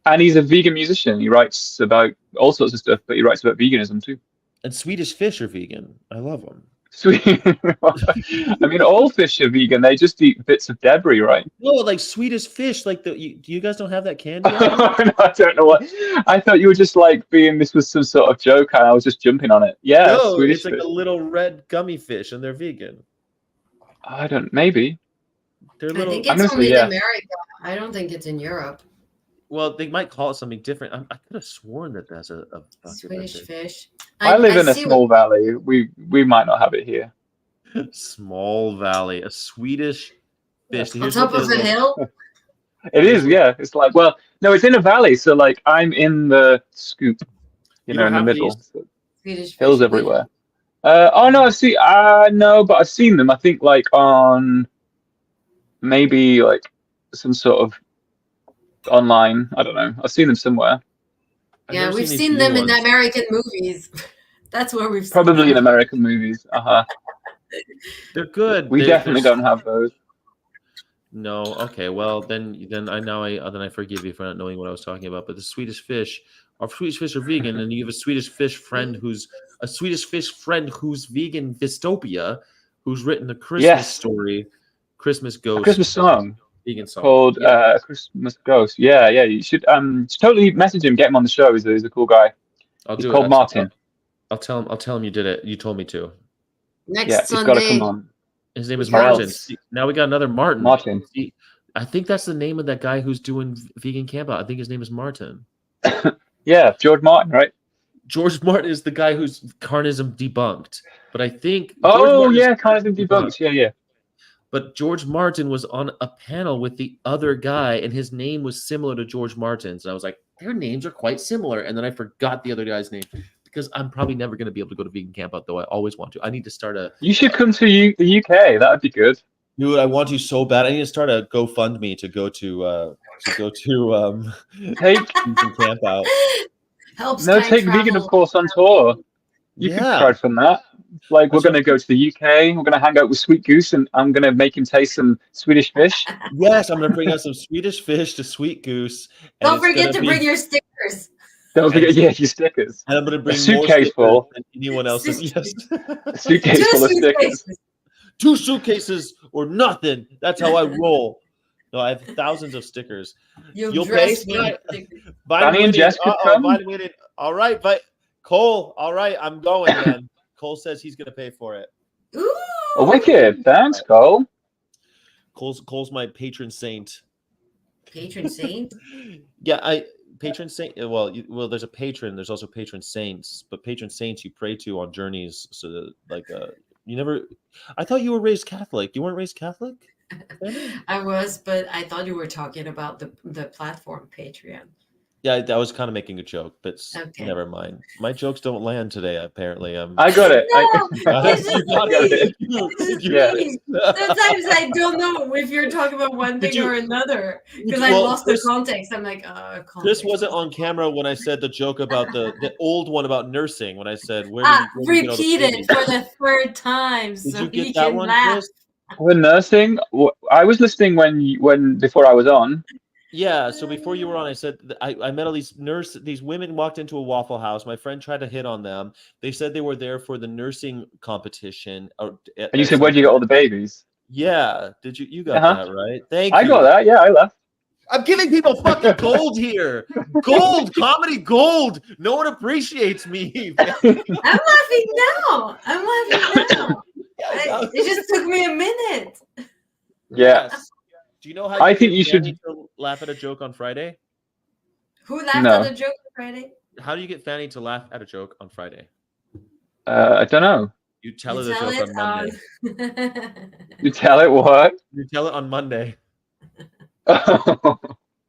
And he's a vegan musician. He writes about all sorts of stuff, but he writes about veganism too. And Swedish fish are vegan. I love them. I mean, all fish are vegan. They just eat bits of debris, right? No, like Swedish fish. Like do you guys don't have that candy? No, I don't know what. I thought you were just like this was some sort of joke, and I was just jumping on it. Yeah, no, Swedish it's like fish. a little red gummy fish, and they're vegan. Maybe. They're little. I think it's only in America. I don't think it's in Europe. Well, they might call it something different. I could have sworn that there's a Swedish fish. I live in a small valley. We might not have it here. Small valley, a Swedish fish. On top of a hill? It is, yeah. It's like, well, no, it's in a valley. So, like, I'm in the scoop, in the middle. So Swedish hills fish. everywhere. Oh no, I've seen. No, but I've seen them. I think like on maybe like some sort of online. I don't know. I've seen them somewhere. I've Yeah, never we've seen these seen vegan them in ones. American movies. That's where we've seen Probably in them. American movies. Uh-huh. They're good. We They're definitely don't have those. No, okay. Well, then I forgive you for not knowing what I was talking about. But the Swedish fish, our Swedish fish are vegan, and you have a Swedish fish friend who's vegan dystopia, who's written a Christmas Yes, story, Christmas a Christmas Ghost song vegan song. called Yeah, Christmas Ghost. Yeah, yeah. You should totally message him, get him on the show. He's a cool guy. I'll He's do it. called Martin. I'll tell him. I'll tell him you did it. You told me to. Yeah, Next he's got to come Sunday, on. His name is or Martin. else. See, now we got another Martin. Martin. See, I think that's the name of that guy who's doing vegan camp out. I think his name is Martin. Yeah, George Martin, right? George Martin is the guy who's carnism debunked. But I think George Oh Martin is yeah, kind of debunked. Yeah, yeah. But George Martin was on a panel with the other guy, and his name was similar to George Martin's. And I was like, their names are quite similar. And then I forgot the other guy's name because I'm probably never going to be able to go to vegan camp out, though I always want to. I need to start You should come to the UK. That would be good. dude. I want to so bad. I need to start a GoFundMe to go to Take vegan camp out. Helps no, time take vegan, of travel. course, on tour. You could Yeah. crowdfund that. Like, we're That's what- going to go to the UK. We're going to hang out with Sweet Goose, and I'm going to make him taste some Swedish fish. Yes, I'm going to bring out some Swedish fish to Sweet Goose. And Don't it's forget gonna to be- bring your stickers. Don't forget, yeah, your stickers. And I'm going to bring suitcase more stickers full. than anyone else's. Yes. A suitcase Two full of stickers. suitcases. 2 suitcases or nothing. That's how I roll. No, I have thousands of stickers. You'll pay? dress with stickers. Danny and Jess could come. All right, but Cole. All right, I'm going then. Cole says he's going to pay for it. Ooh. Oh, wicked. Thanks, Cole. Cole's my patron saint. Patron saint. Yeah, patron saint. Well, there's a patron. There's also patron saints, but patron saints you pray to on journeys. So that, you never. I thought you were raised Catholic. You weren't raised Catholic? I was, but I thought you were talking about the platform Patreon. Yeah, I was kind of making a joke, but Okay. never mind. My jokes don't land today. Apparently, I got it. No, it's You just got me. it. It's just Yeah. me. Sometimes I don't know if you're talking about one Did thing you- or another because I Well, lost Chris- the context. I'm like, context. Chris wasn't on camera when I said the joke about the old one about nursing. When I said, where did you get all the repeat it babies? for the third time Did so you he get that can one, laugh. Chris? With nursing, I was listening when before I was on. Yeah. So before you were on, I said I met all these These women walked into a Waffle House. My friend tried to hit on them. They said they were there for the nursing competition. And you said, where'd you get all the babies? Yeah. Did you? You got Uh-huh. that right? Thank you. I got that. Yeah, I left. I'm giving people fucking gold here. Gold, comedy gold. No one appreciates me. I'm laughing now. It just took me a minute. Yeah. Yes. Do you know how I you think get you should- Fanny to laugh at a joke on Friday? Who laughed No. at the joke on Friday? How do you get Fanny to laugh at a joke on Friday? I don't know. You tell her You the tell joke it on Monday. You tell it what? You tell it on Monday.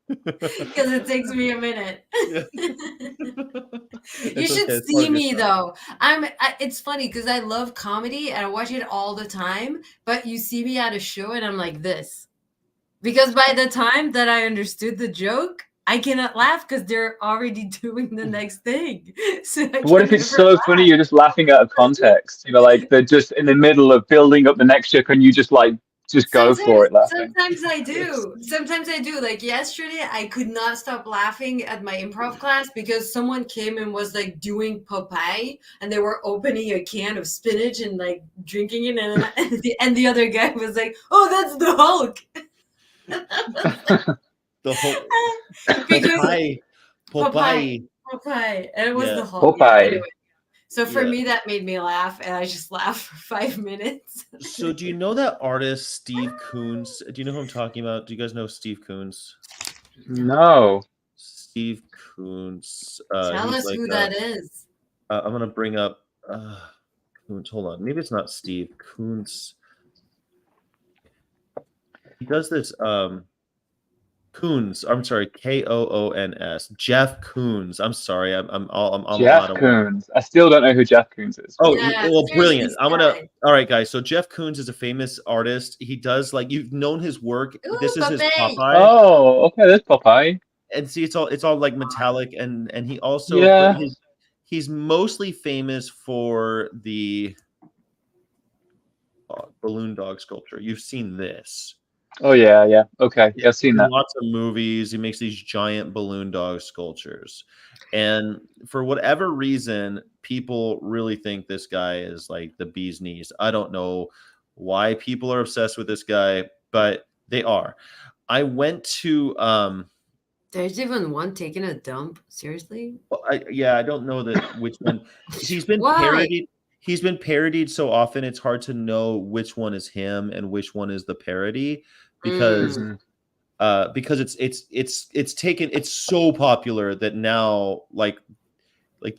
Because it takes me a minute. You It's should okay, it's part see of your me job. though. It's funny because I love comedy and I watch it all the time. But you see me at a show and I'm like this, because by the time that I understood the joke, I cannot laugh because they're already doing the next thing. So What if it's so funny you're just laughing out of context? You know, like they're just in the middle of building up the next joke and you just go for it laughing. Sometimes I do. Like yesterday, I could not stop laughing at my improv class because someone came and was like doing Popeye, and they were opening a can of spinach and like drinking it, and the other guy was like, "Oh, that's the Hulk." The whole Because Popeye. Popeye, and it was Yeah. the Hulk. Popeye. Anyway, so for Yeah. me, that made me laugh, and I just laughed for 5 minutes. So do you know that artist Steve Koons? Do you know who I'm talking about? Do you guys know Steve Koons? No. Steve Koons. Tell he's us like, who that is. I'm gonna bring up Koons. Hold on. Maybe it's not Steve Koons. He does this Koons. I'm sorry, Koons. Jeff Koons. I'm sorry. I'm Jeff out of work. Koons. I still don't know who Jeff Koons is. Oh, Yeah, well, seriously, brilliant. All right, guys. So Jeff Koons is a famous artist. He does like you've known his work. Ooh, This is his Popeye. Popeye. Oh, okay. There's Popeye. And see, it's all like metallic, and he also, but Yeah. he's mostly famous for the balloon dog sculpture. You've seen this. Oh yeah, yeah. Okay. Yeah, I've seen In that. lots of movies, he makes these giant balloon dog sculptures. And for whatever reason, people really think this guy is like the bee's knees. I don't know why people are obsessed with this guy, but they are. I went to There's even one taking a dump. Seriously? I don't know which one. He's been Why? parodied. He's been parodied so often it's hard to know which one is him and which one is the parody because because it's so popular that now like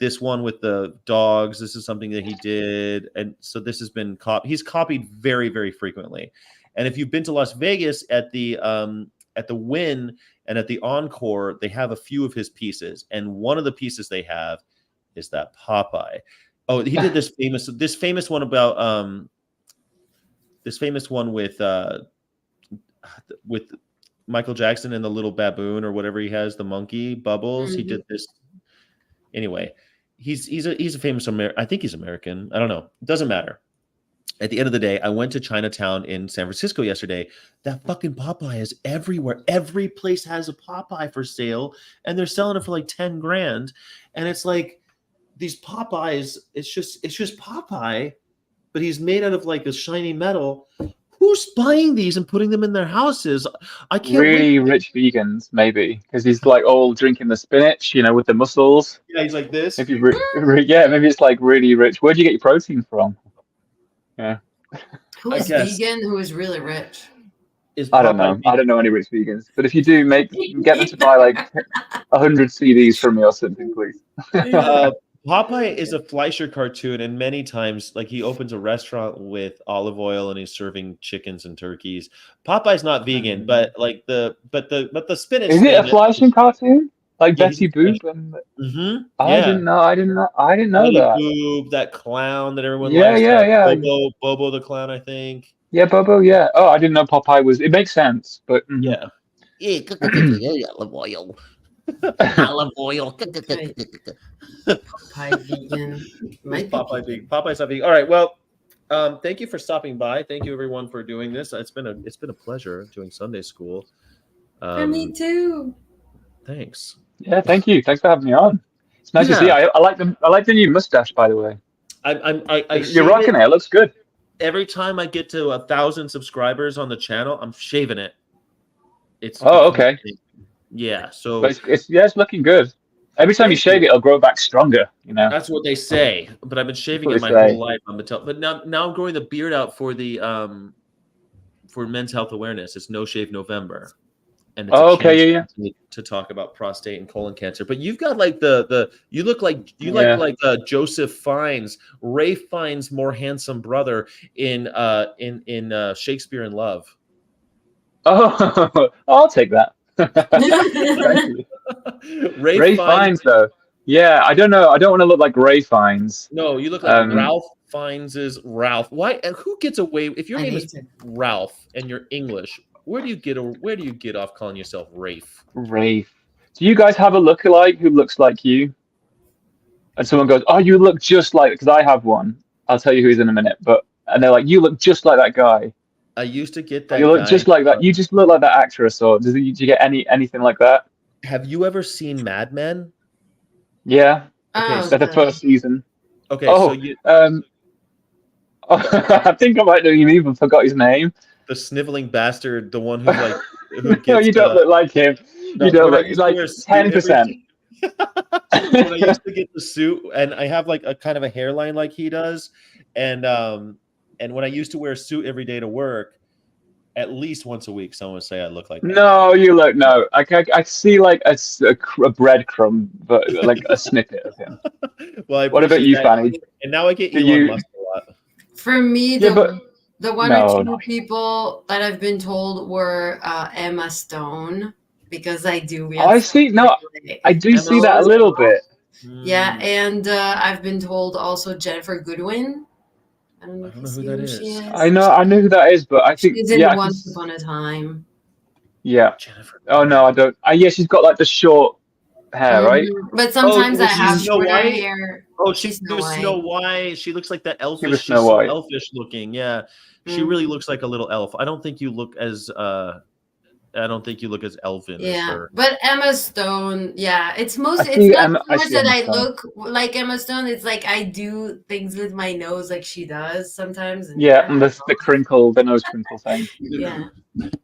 this one with the dogs, this is something that he did, and so this has been he's copied very, very frequently. And if you've been to Las Vegas at the Wynn and at the Encore, they have a few of his pieces, and one of the pieces they have is that Popeye. Oh, he did this famous one about this famous one with Michael Jackson and the little baboon or whatever he has, the monkey Bubbles. Mm-hmm. He did this anyway. He's a famous I think he's American. I don't know. It doesn't matter. At the end of the day, I went to Chinatown in San Francisco yesterday. That fucking Popeye is everywhere. Every place has a Popeye for sale, and they're selling it for like 10 grand. And it's like these Popeyes, it's just Popeye, but he's made out of like a shiny metal. Who's buying these and putting them in their houses? I can't really rich vegans, maybe, because he's like all drinking the spinach, with the mussels. Yeah, he's like this. Maybe maybe it's like really rich. Where do you get your protein from? Yeah. Who is vegan who is really rich? I don't know. I don't know any rich vegans. But if you do, get them to buy like 100 CDs from me or something, please. Popeye is a Fleischer cartoon, and many times, like he opens a restaurant with olive oil and he's serving chickens and turkeys. Popeye's not vegan, but like the spinach. Is it a Fleischer cartoon? Like Betty Boop? Mm-hmm. I didn't know Betty that. Boop, that clown that everyone likes. Yeah. Bobo the clown, I think. Yeah, Bobo. Yeah. Oh, I didn't know Popeye was. It makes sense, but yeah. Olive oil. Olive oil. Popeye vegan. Popeye's not vegan. All right. Well, thank you for stopping by. Thank you everyone for doing this. It's been a pleasure doing Sunday school. For me too. Thanks. Yeah, thank you. Thanks for having me on. It's nice to see you. I like the new mustache, by the way. You're rocking it. It looks good. Every time I get to 1,000 subscribers on the channel, I'm shaving it. Okay. Yeah. So it's looking good. Every time you shave it, it'll grow back stronger. That's what they say. But I've been shaving it my whole life. But now I'm growing the beard out for the for Men's Health Awareness. It's No Shave November. And it's to talk about prostate and colon cancer. But you've got like you look like Joseph Fiennes, Ray Fiennes' more handsome brother in Shakespeare in Love. Oh, I'll take that. Ray Fiennes though. Yeah, I don't know. I don't want to look like Ray Fiennes. No, you look like Ralph Fiennes' Ralph. Why? And who gets away if your name is Ralph and you're English? Where do you get off calling yourself Rafe? Rafe. Do you guys have a lookalike who looks like you? And someone goes, "Oh, you look just like," because I have one. I'll tell you who he's in a minute. And they're like, "You look just like that guy." I used to get that. You look just like that. You just look like that actress. Or do you get anything like that? Have you ever seen Mad Men? Yeah. Okay, so the first season. Okay. So you. I think I might know you even forgot his name. The sniveling bastard, the one who gets, no, you don't look like him. No, you don't look like 10%. When I used to get the suit, and I have like a kind of a hairline like he does, and when I used to wear a suit every day to work, at least once a week, someone would say I look like that. No, you look I see like a breadcrumb, but like a snippet of him. Well, what about you, Fanny? And now I get Elon Musk a lot. For me, the one or two people that I've been told were Emma Stone, because I do. We I have see. No, I do see that a little bit. Yeah, and I've been told also Jennifer Goodwin. I don't know I if don't you know who see that who she is. is. I know who that is, but I think She's yeah, in I can. Once Upon a Time. Yeah. Jennifer. Oh no, I don't. Yeah, she's got like the short hair, right? But Oh, sometimes I was she have Snow shorter White? hair. Oh, She's she Snow was Snow White. White. She looks like that She was elfish. Snow She's so White. elfish looking. Yeah, she really looks like a little elf. I don't think you look as I don't think you look as elfin as Yeah, her. but Emma Stone, yeah, it's I it's see not Emma. so I much see that Emma I Stone. look like Emma Stone. It's like I do things with my nose like she does sometimes, and Yeah, I and the nose crinkle thing. yeah.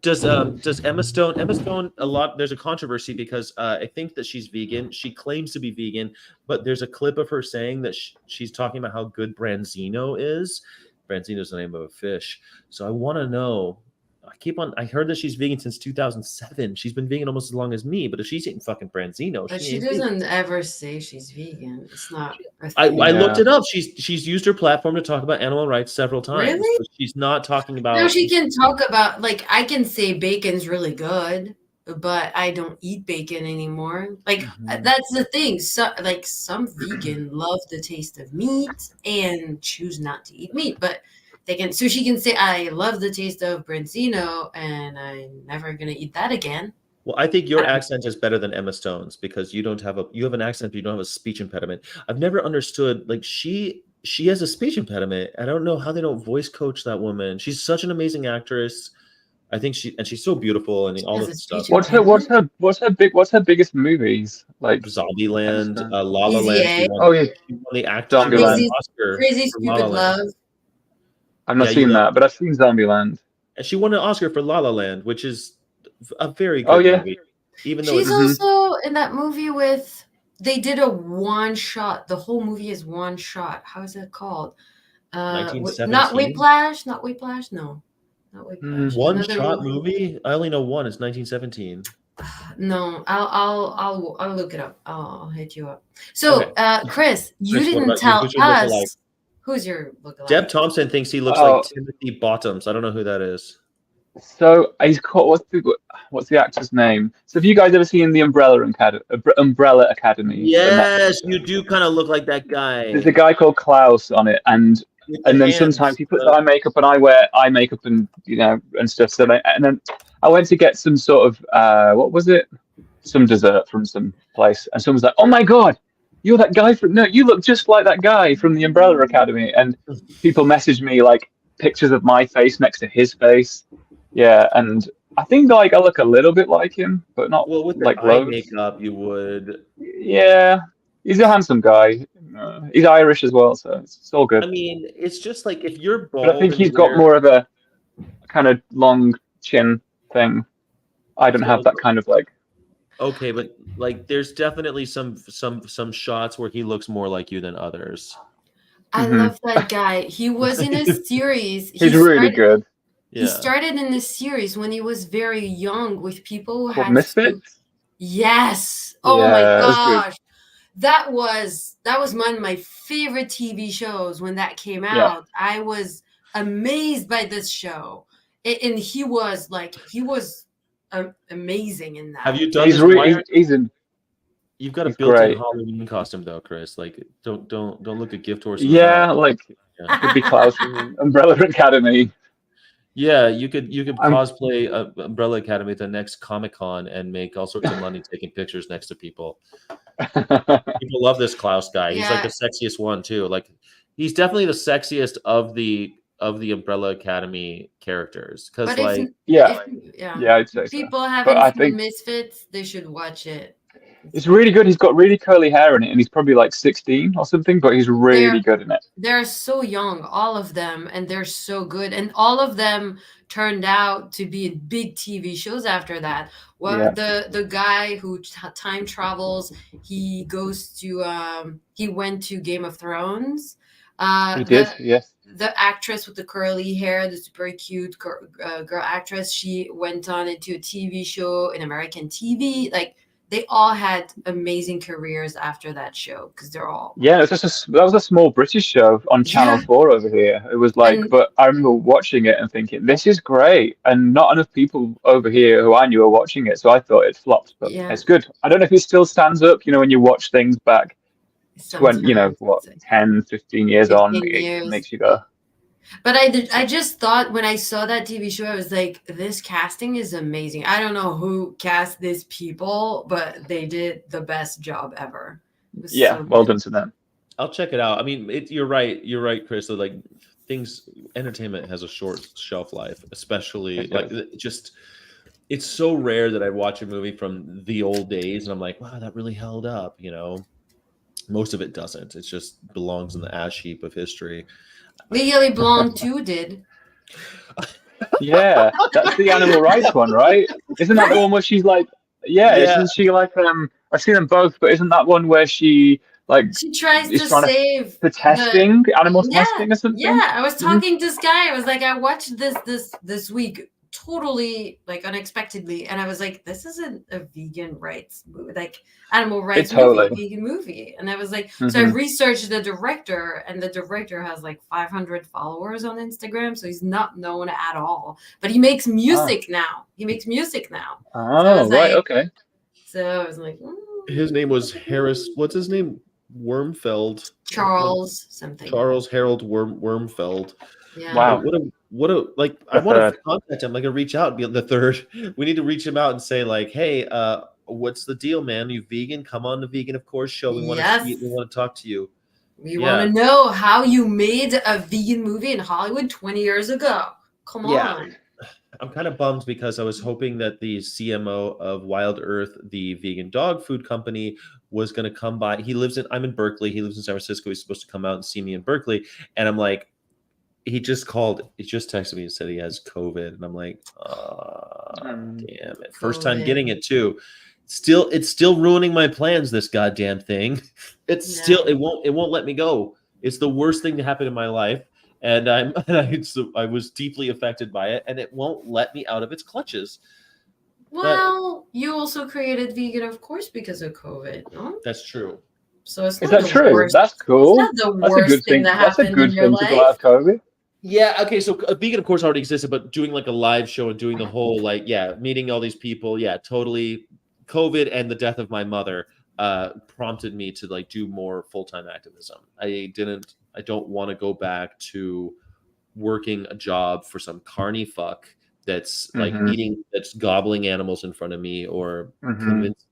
Does Emma Stone a lot? There's a controversy because I think that she's vegan. She claims to be vegan, but there's a clip of her saying that she's talking about how good branzino is. Branzino is the name of a fish. So I want to know. I heard that she's vegan since 2007. She's been vegan almost as long as me. But if she's eating fucking branzino, But she she ain't vegan. doesn't ever say she's vegan. It's not a I thing. looked Yeah. it up. She's used her platform to talk about animal rights several times. Really? But she's not talking No, about. she can talk about like I can say bacon's really good, but I don't eat bacon anymore. Like that's the thing. So like some vegan love the taste of meat and choose not to eat meat, but they can. So she can say I love the taste of branzino and I'm never gonna eat that again. Well, I think your accent is better than Emma Stone's because you have an accent, but you don't have a speech impediment. I've never understood like she has a speech impediment. I don't know how they don't voice coach that woman. She's such an amazing actress. I think she's so beautiful and She all has the a stuff. speech impediment. What's her biggest movies? Like Emma Zombieland, Stone. La La Easy Land. A. Oh yeah, She won an Zombieland. Oscar Crazy for La La Stupid Land. Love. I've not Yeah, you seen know, that, but I've seen Zombieland. and she won an Oscar for La La Land, which is a very Oh good yeah. movie, even though She's it's also in that movie with they did a one shot. The whole movie is one shot. How is it called? Not 1917. Whiplash. Not Whiplash. No, not Whiplash. One Another shot movie. movie. I only know one. It's 1917. No, I'll look it up. I'll hit you up. So, Okay. Chris, you Chris, what didn't about you? tell Who's your lookalike? us who's your lookalike. Deb Thompson thinks he looks Oh, like Timothy Bottoms. I don't know who that is. so he's called what's the actor's name? So have you guys ever seen the Umbrella Academy? The Yes, Netflix you show? do kind of look like that There's a guy guy called Klaus on it, and with the then hands. sometimes he puts eye makeup, and I wear eye makeup, and and stuff. And then I went to get some sort of what was it? Some dessert from some place, and someone's like, "Oh my God, you're that guy from no, you look just like that guy from the Umbrella Academy." And people messaged me like pictures of my face next to his face. Yeah, and I think like I look a little bit like him, but not Well, with the like eye loads. makeup, you would. Yeah, he's a handsome guy. He's Irish as well, so it's all I good. mean, it's just like if you're But I bald think and he's you got wear. more of a kind of long chin thing. I don't So, have that kind of like. okay, but like, there's definitely some shots where he looks more like you than others. I Mhm. love that guy. He was in a series. He's really good. He Yeah. started in a series when he was very young with people who Called had Misfits. yes. Oh my Yeah, it was good. gosh. That was one of my favorite TV shows when that came Yeah. out. I was amazed by this show. And he was amazing in that. Have you done He's this? really You've got a he's built-in great. Halloween costume though, Chris. Like, don't look a gift horse in the Yeah, mouth. like Yeah. could be Klaus from Umbrella Academy. Yeah, you could I'm cosplay Umbrella Academy at the next Comic-Con and make all sorts of money taking pictures next to people. People love this Klaus guy. He's like Yeah. the sexiest one too. Like, he's definitely the sexiest of the Umbrella Academy characters. Because But like, yeah, yeah. I'd say so. People But haven't I seen think Misfits, they should watch it. it's really good. He's got really curly hair in it, and he's probably like 16 or something, but he's really good in it. They're so young, all of them, and they're so good. And all of them turned out to be in big TV shows after that. Well, Yeah. the guy who time travels, he goes to he went to Game of Thrones. He did, yes. The actress with the curly hair, the super cute girl actress, she went on into a TV show in American TV. Like they all had amazing careers after that show because they're all Yeah, it was just that was a small British show on Channel yeah. 4 over here. It was like, And but I remember watching it and thinking, this is great, and not enough people over here who I knew were watching it, so I thought it flopped, but yeah, it's good. I don't know if it still stands up, when you watch things back 20, sometimes what, it's like 10, 15 years on, 15 it years. makes you go. But I just thought when I saw that TV show, I was like, this casting is amazing. I don't know who cast these people, but they did the best job ever. It was Yeah, so well good. done to them. I'll check it out. I mean, you're right. You're right, Chris. So like entertainment has a short shelf life, especially It like does. it's so rare that I watch a movie from the old days and I'm like, wow, that really held up. Most of it doesn't. It just belongs in the ash heap of history. Legally Blonde 2 did. Yeah, that's the animal rights one, right? Isn't that the one where she's like, yeah, Yeah, isn't she like, I've seen them both, but isn't that one where she like She tries is to trying to save for the testing, animal yeah, testing or something? yeah. I was Mhm. talking to this guy. I was like, I watched this week totally like unexpectedly, and I was like, this isn't a vegan rights movie, like animal rights movie, Totally. vegan movie. And I was like, so I Hmm. researched the director, and the director has like 500 followers on Instagram, so he's not known at all. But he makes Ah. music now. He makes music now. So I Oh, was right, like, okay. his name was Harris. What's his name? Wormfeld. Charles something. Charles Harold Wormfeld. Yeah. Wow. What a like. I The want to third. contact him. Like, I reach out and be the third. We need to reach him out and say like, hey, what's the deal, man? You vegan? Come on the Vegan Of Course show. We want to Yes. see. We want to talk to you. We want to know how you made a vegan movie in Hollywood 20 years ago. Come on. I'm kind of bummed because I was hoping that the CMO of Wild Earth, the vegan dog food company, was going to come by. I'm in Berkeley. He lives in San Francisco. He's supposed to come out and see me in Berkeley. And I'm like, he just texted me and said he has COVID. And I'm like, damn it. First time getting it too. It's still ruining my plans, this goddamn thing. It won't let me go. It's the worst thing to happen in my life. And I was deeply affected by it, and it won't let me out of its clutches. Well, you also created Vegan Of Course because of COVID, no? That's true. So it's Is not that the true? worst. That's cool. It's not the That's a worst good thing thing. that That's a happened good in your thing to go out life. of COVID. Yeah. Okay. So Vegan, of course, already existed, but doing like a live show and doing the whole meeting all these people. Yeah, totally. COVID and the death of my mother prompted me to like do more full-time activism. I don't want to go back to working a job for some carny fuck that's like that's gobbling animals in front of me or convince.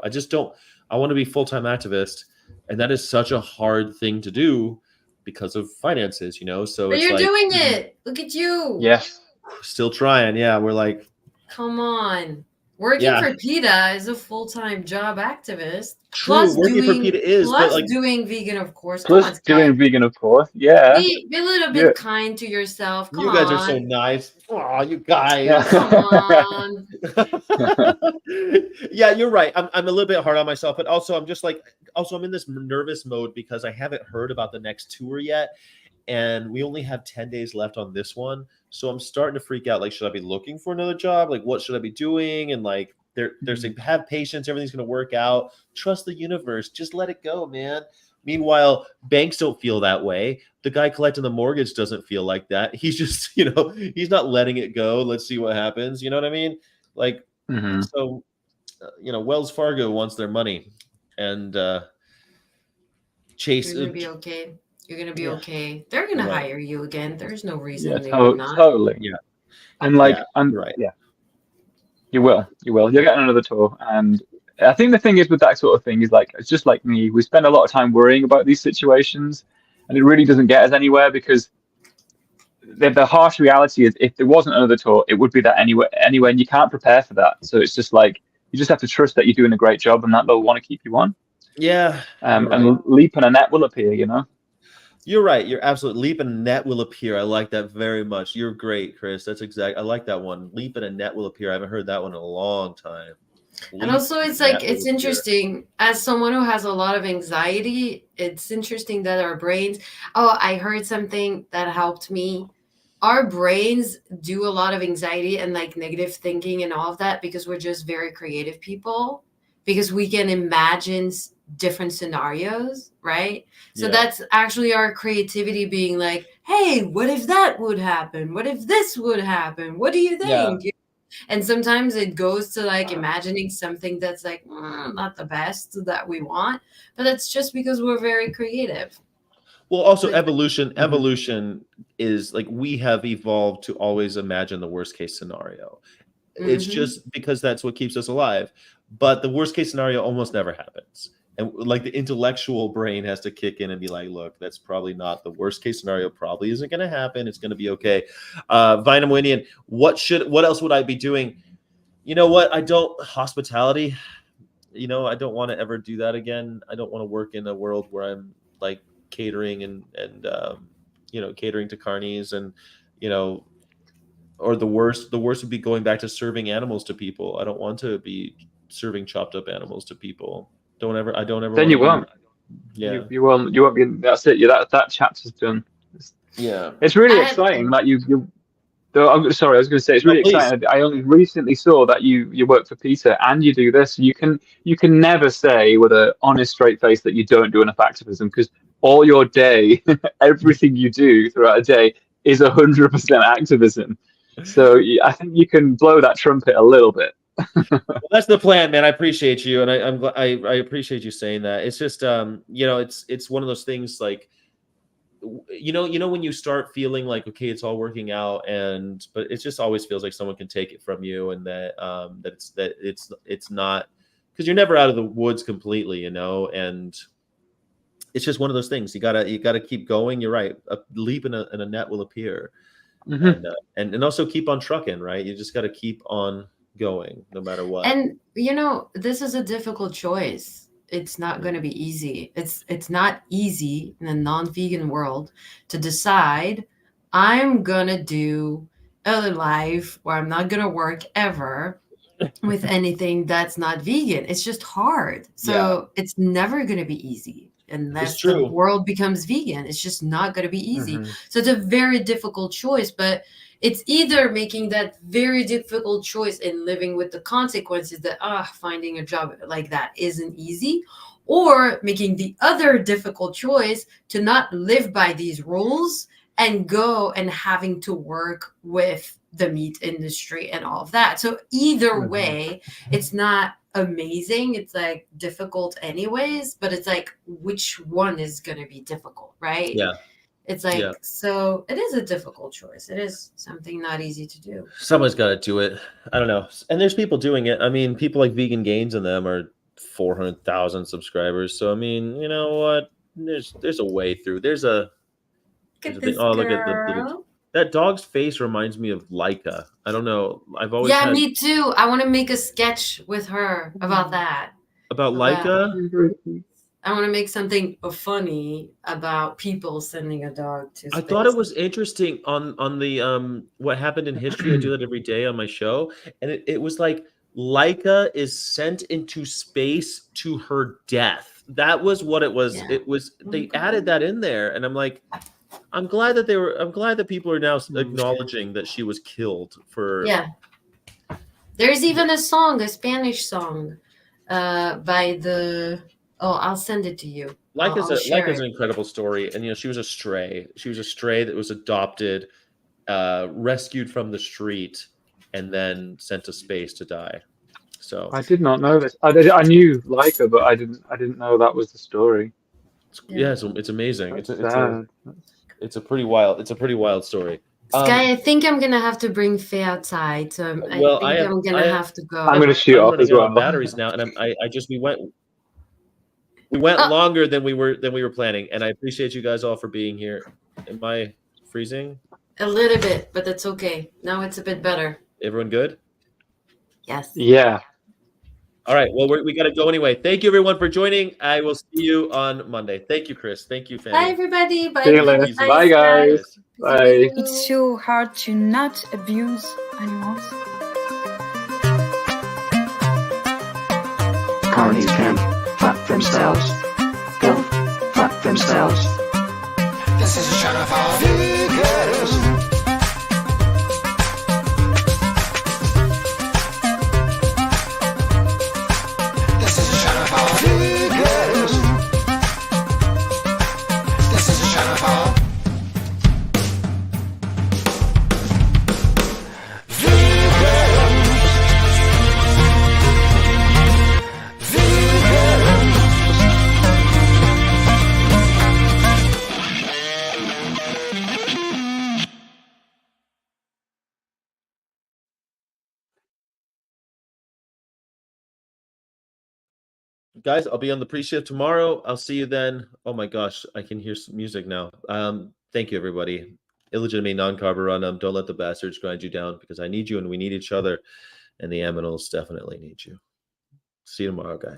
I just don't. I want to be full-time activist, and that is such a hard thing to do because of finances. So But it's you're like doing it. Look at you. Yes. still trying. Yeah, we're like, Come on. Working for PETA is a full-time job activist. True, working for PETA is, but like doing Vegan Of Course. Plus Come on, doing Vegan Of Course. Yeah. be a little bit kind to yourself. Come you guys on. are so nice. Oh, you guys. Yeah. Come on. Yeah, you're right. I'm a little bit hard on myself, but also I'm just like, I'm in this nervous mode because I haven't heard about the next tour yet. And we only have 10 days left on this one. So I'm starting to freak out. Like, should I be looking for another job? Like, what should I be doing? And like, they're saying, have patience. Everything's going to work out. Trust the universe. Just let it go, man. Meanwhile, banks don't feel that way. The guy collecting the mortgage doesn't feel like that. He's just, he's not letting it go. Let's see what happens. You know what I mean? Like, so, Wells Fargo wants their money, and Chase. You're gonna be okay. You're gonna be okay. They're gonna hire you again. There's no reason they would not. Totally. Yeah. And like, right. Yeah. You will. You'll get another tour. And I think the thing is with that sort of thing is like, it's just like me. We spend a lot of time worrying about these situations, and it really doesn't get us anywhere because the harsh reality is if there wasn't another tour, it would be that anyway, and you can't prepare for that. So it's just like, you just have to trust that you're doing a great job and that they'll want to keep you on. Yeah. And leap and a net will appear, You're right. You're absolutely. Leap and a net will appear. I like that very much. You're great, Chris. That's exact. I like that one. Leap and a net will appear. I haven't heard that one in a long time. And also, it's like, it's interesting as someone who has a lot of anxiety. It's interesting that our brains. Oh, I heard something that helped me. Our brains do a lot of anxiety and like negative thinking and all of that because we're just very creative people. because we can imagine different scenarios, right? So Yeah. that's actually our creativity being like, hey, what if that would happen? What if this would happen? What do you think? And sometimes it goes to like imagining something that's like not the best that we want, but that's just because we're very creative. Well, also evolution is like we have evolved to always imagine the worst case scenario. It's just because that's what keeps us alive. But the worst case scenario almost never happens. And like the intellectual brain has to kick in and be like, look, that's probably not the worst case scenario, probably isn't going to happen. It's going to be okay. Vinamwinian, what else would I be doing? You know what? Hospitality, I don't want to ever do that again. I don't want to work in a world where I'm like catering and catering to carnies and, or the worst would be going back to serving animals to people. I don't want to be serving chopped up animals to people. I don't ever. Then you won't. Yeah. You won't be. That's it. Yeah, that chapter's done. Yeah. It's really exciting that you. Sorry, I was going to say it's really exciting. I only recently saw that you work for Peter and you do this. You can never say with an honest, straight face that you don't do enough activism, because all your day, everything you do throughout a day is 100% activism. So I think you can blow that trumpet a little bit. Well, that's the plan, man. I appreciate you, and I appreciate you saying that. It's just it's one of those things like when you start feeling like okay, it's all working out, but it just always feels like someone can take it from you, and that it's not, because you're never out of the woods completely, and it's just one of those things. You gotta keep going. You're right. A leap in a net will appear, and also keep on trucking. Right. You just got to keep on going no matter what. And this is a difficult choice. It's not going to be easy. It's not easy in a non-vegan world to decide I'm going to do a life where I'm not going to work ever with anything that's not vegan. It's just hard. So it's never going to be easy unless the world becomes vegan. It's just not going to be easy. So it's a very difficult choice, but it's either making that very difficult choice and living with the consequences that finding a job like that isn't easy, or making the other difficult choice to not live by these rules and go and having to work with the meat industry and all of that. So either way, it's not amazing. It's like difficult anyways, but it's like, which one is going to be difficult, right? Yeah. It's like, so it is a difficult choice. It is something not easy to do. Someone's got to do it. I don't know. And there's people doing it. I mean, people like Vegan Gains and them are 400,000 subscribers. So, I mean, you know what? There's a way through. Look at this girl. Look at that dog's face reminds me of Laika. I don't know. I've always me too. I want to make a sketch with her about that. About Laika? I want to make something funny about people sending a dog to space. I thought it was interesting on the what happened in history. I do that every day on my show, and it was like Laika is sent into space to her death. That was what it was. Yeah. It was they added that in there, and I'm like, I'm glad that people are now acknowledging that she was killed for. Yeah. There's even a Spanish song, by the. Oh, I'll send it to you. Laika's an incredible story, and she was a stray. She was a stray that was adopted, rescued from the street, and then sent to space to die. So I did not know this. I knew Laika, but I didn't know that was the story. It's amazing. It's a pretty wild story. Sky, I think I'm gonna have to bring Faye outside, so I'm gonna have to go. I'm gonna shoot off as well. Batteries now, and we went longer than we were planning, and I appreciate you guys all for being here. Am I freezing? A little bit, but that's okay. Now it's a bit better. Everyone good? Yes. Yeah. All right. Well, we got to go anyway. Thank you, everyone, for joining. I will see you on Monday. Thank you, Chris. Thank you, Fanny. Bye, everybody. Bye. See you later. Bye, guys. Bye. It's so hard to not abuse animals. Carnies can fuck themselves. Go fuck themselves. This is a shout out for veganism. This guys, I'll be on the pre-shift tomorrow. I'll see you then. Oh my gosh, I can hear some music now. Thank you, everybody. Illegitimate non-carborundum. Don't let the bastards grind you down, because I need you and we need each other, and the aminals definitely need you. See you tomorrow, guys.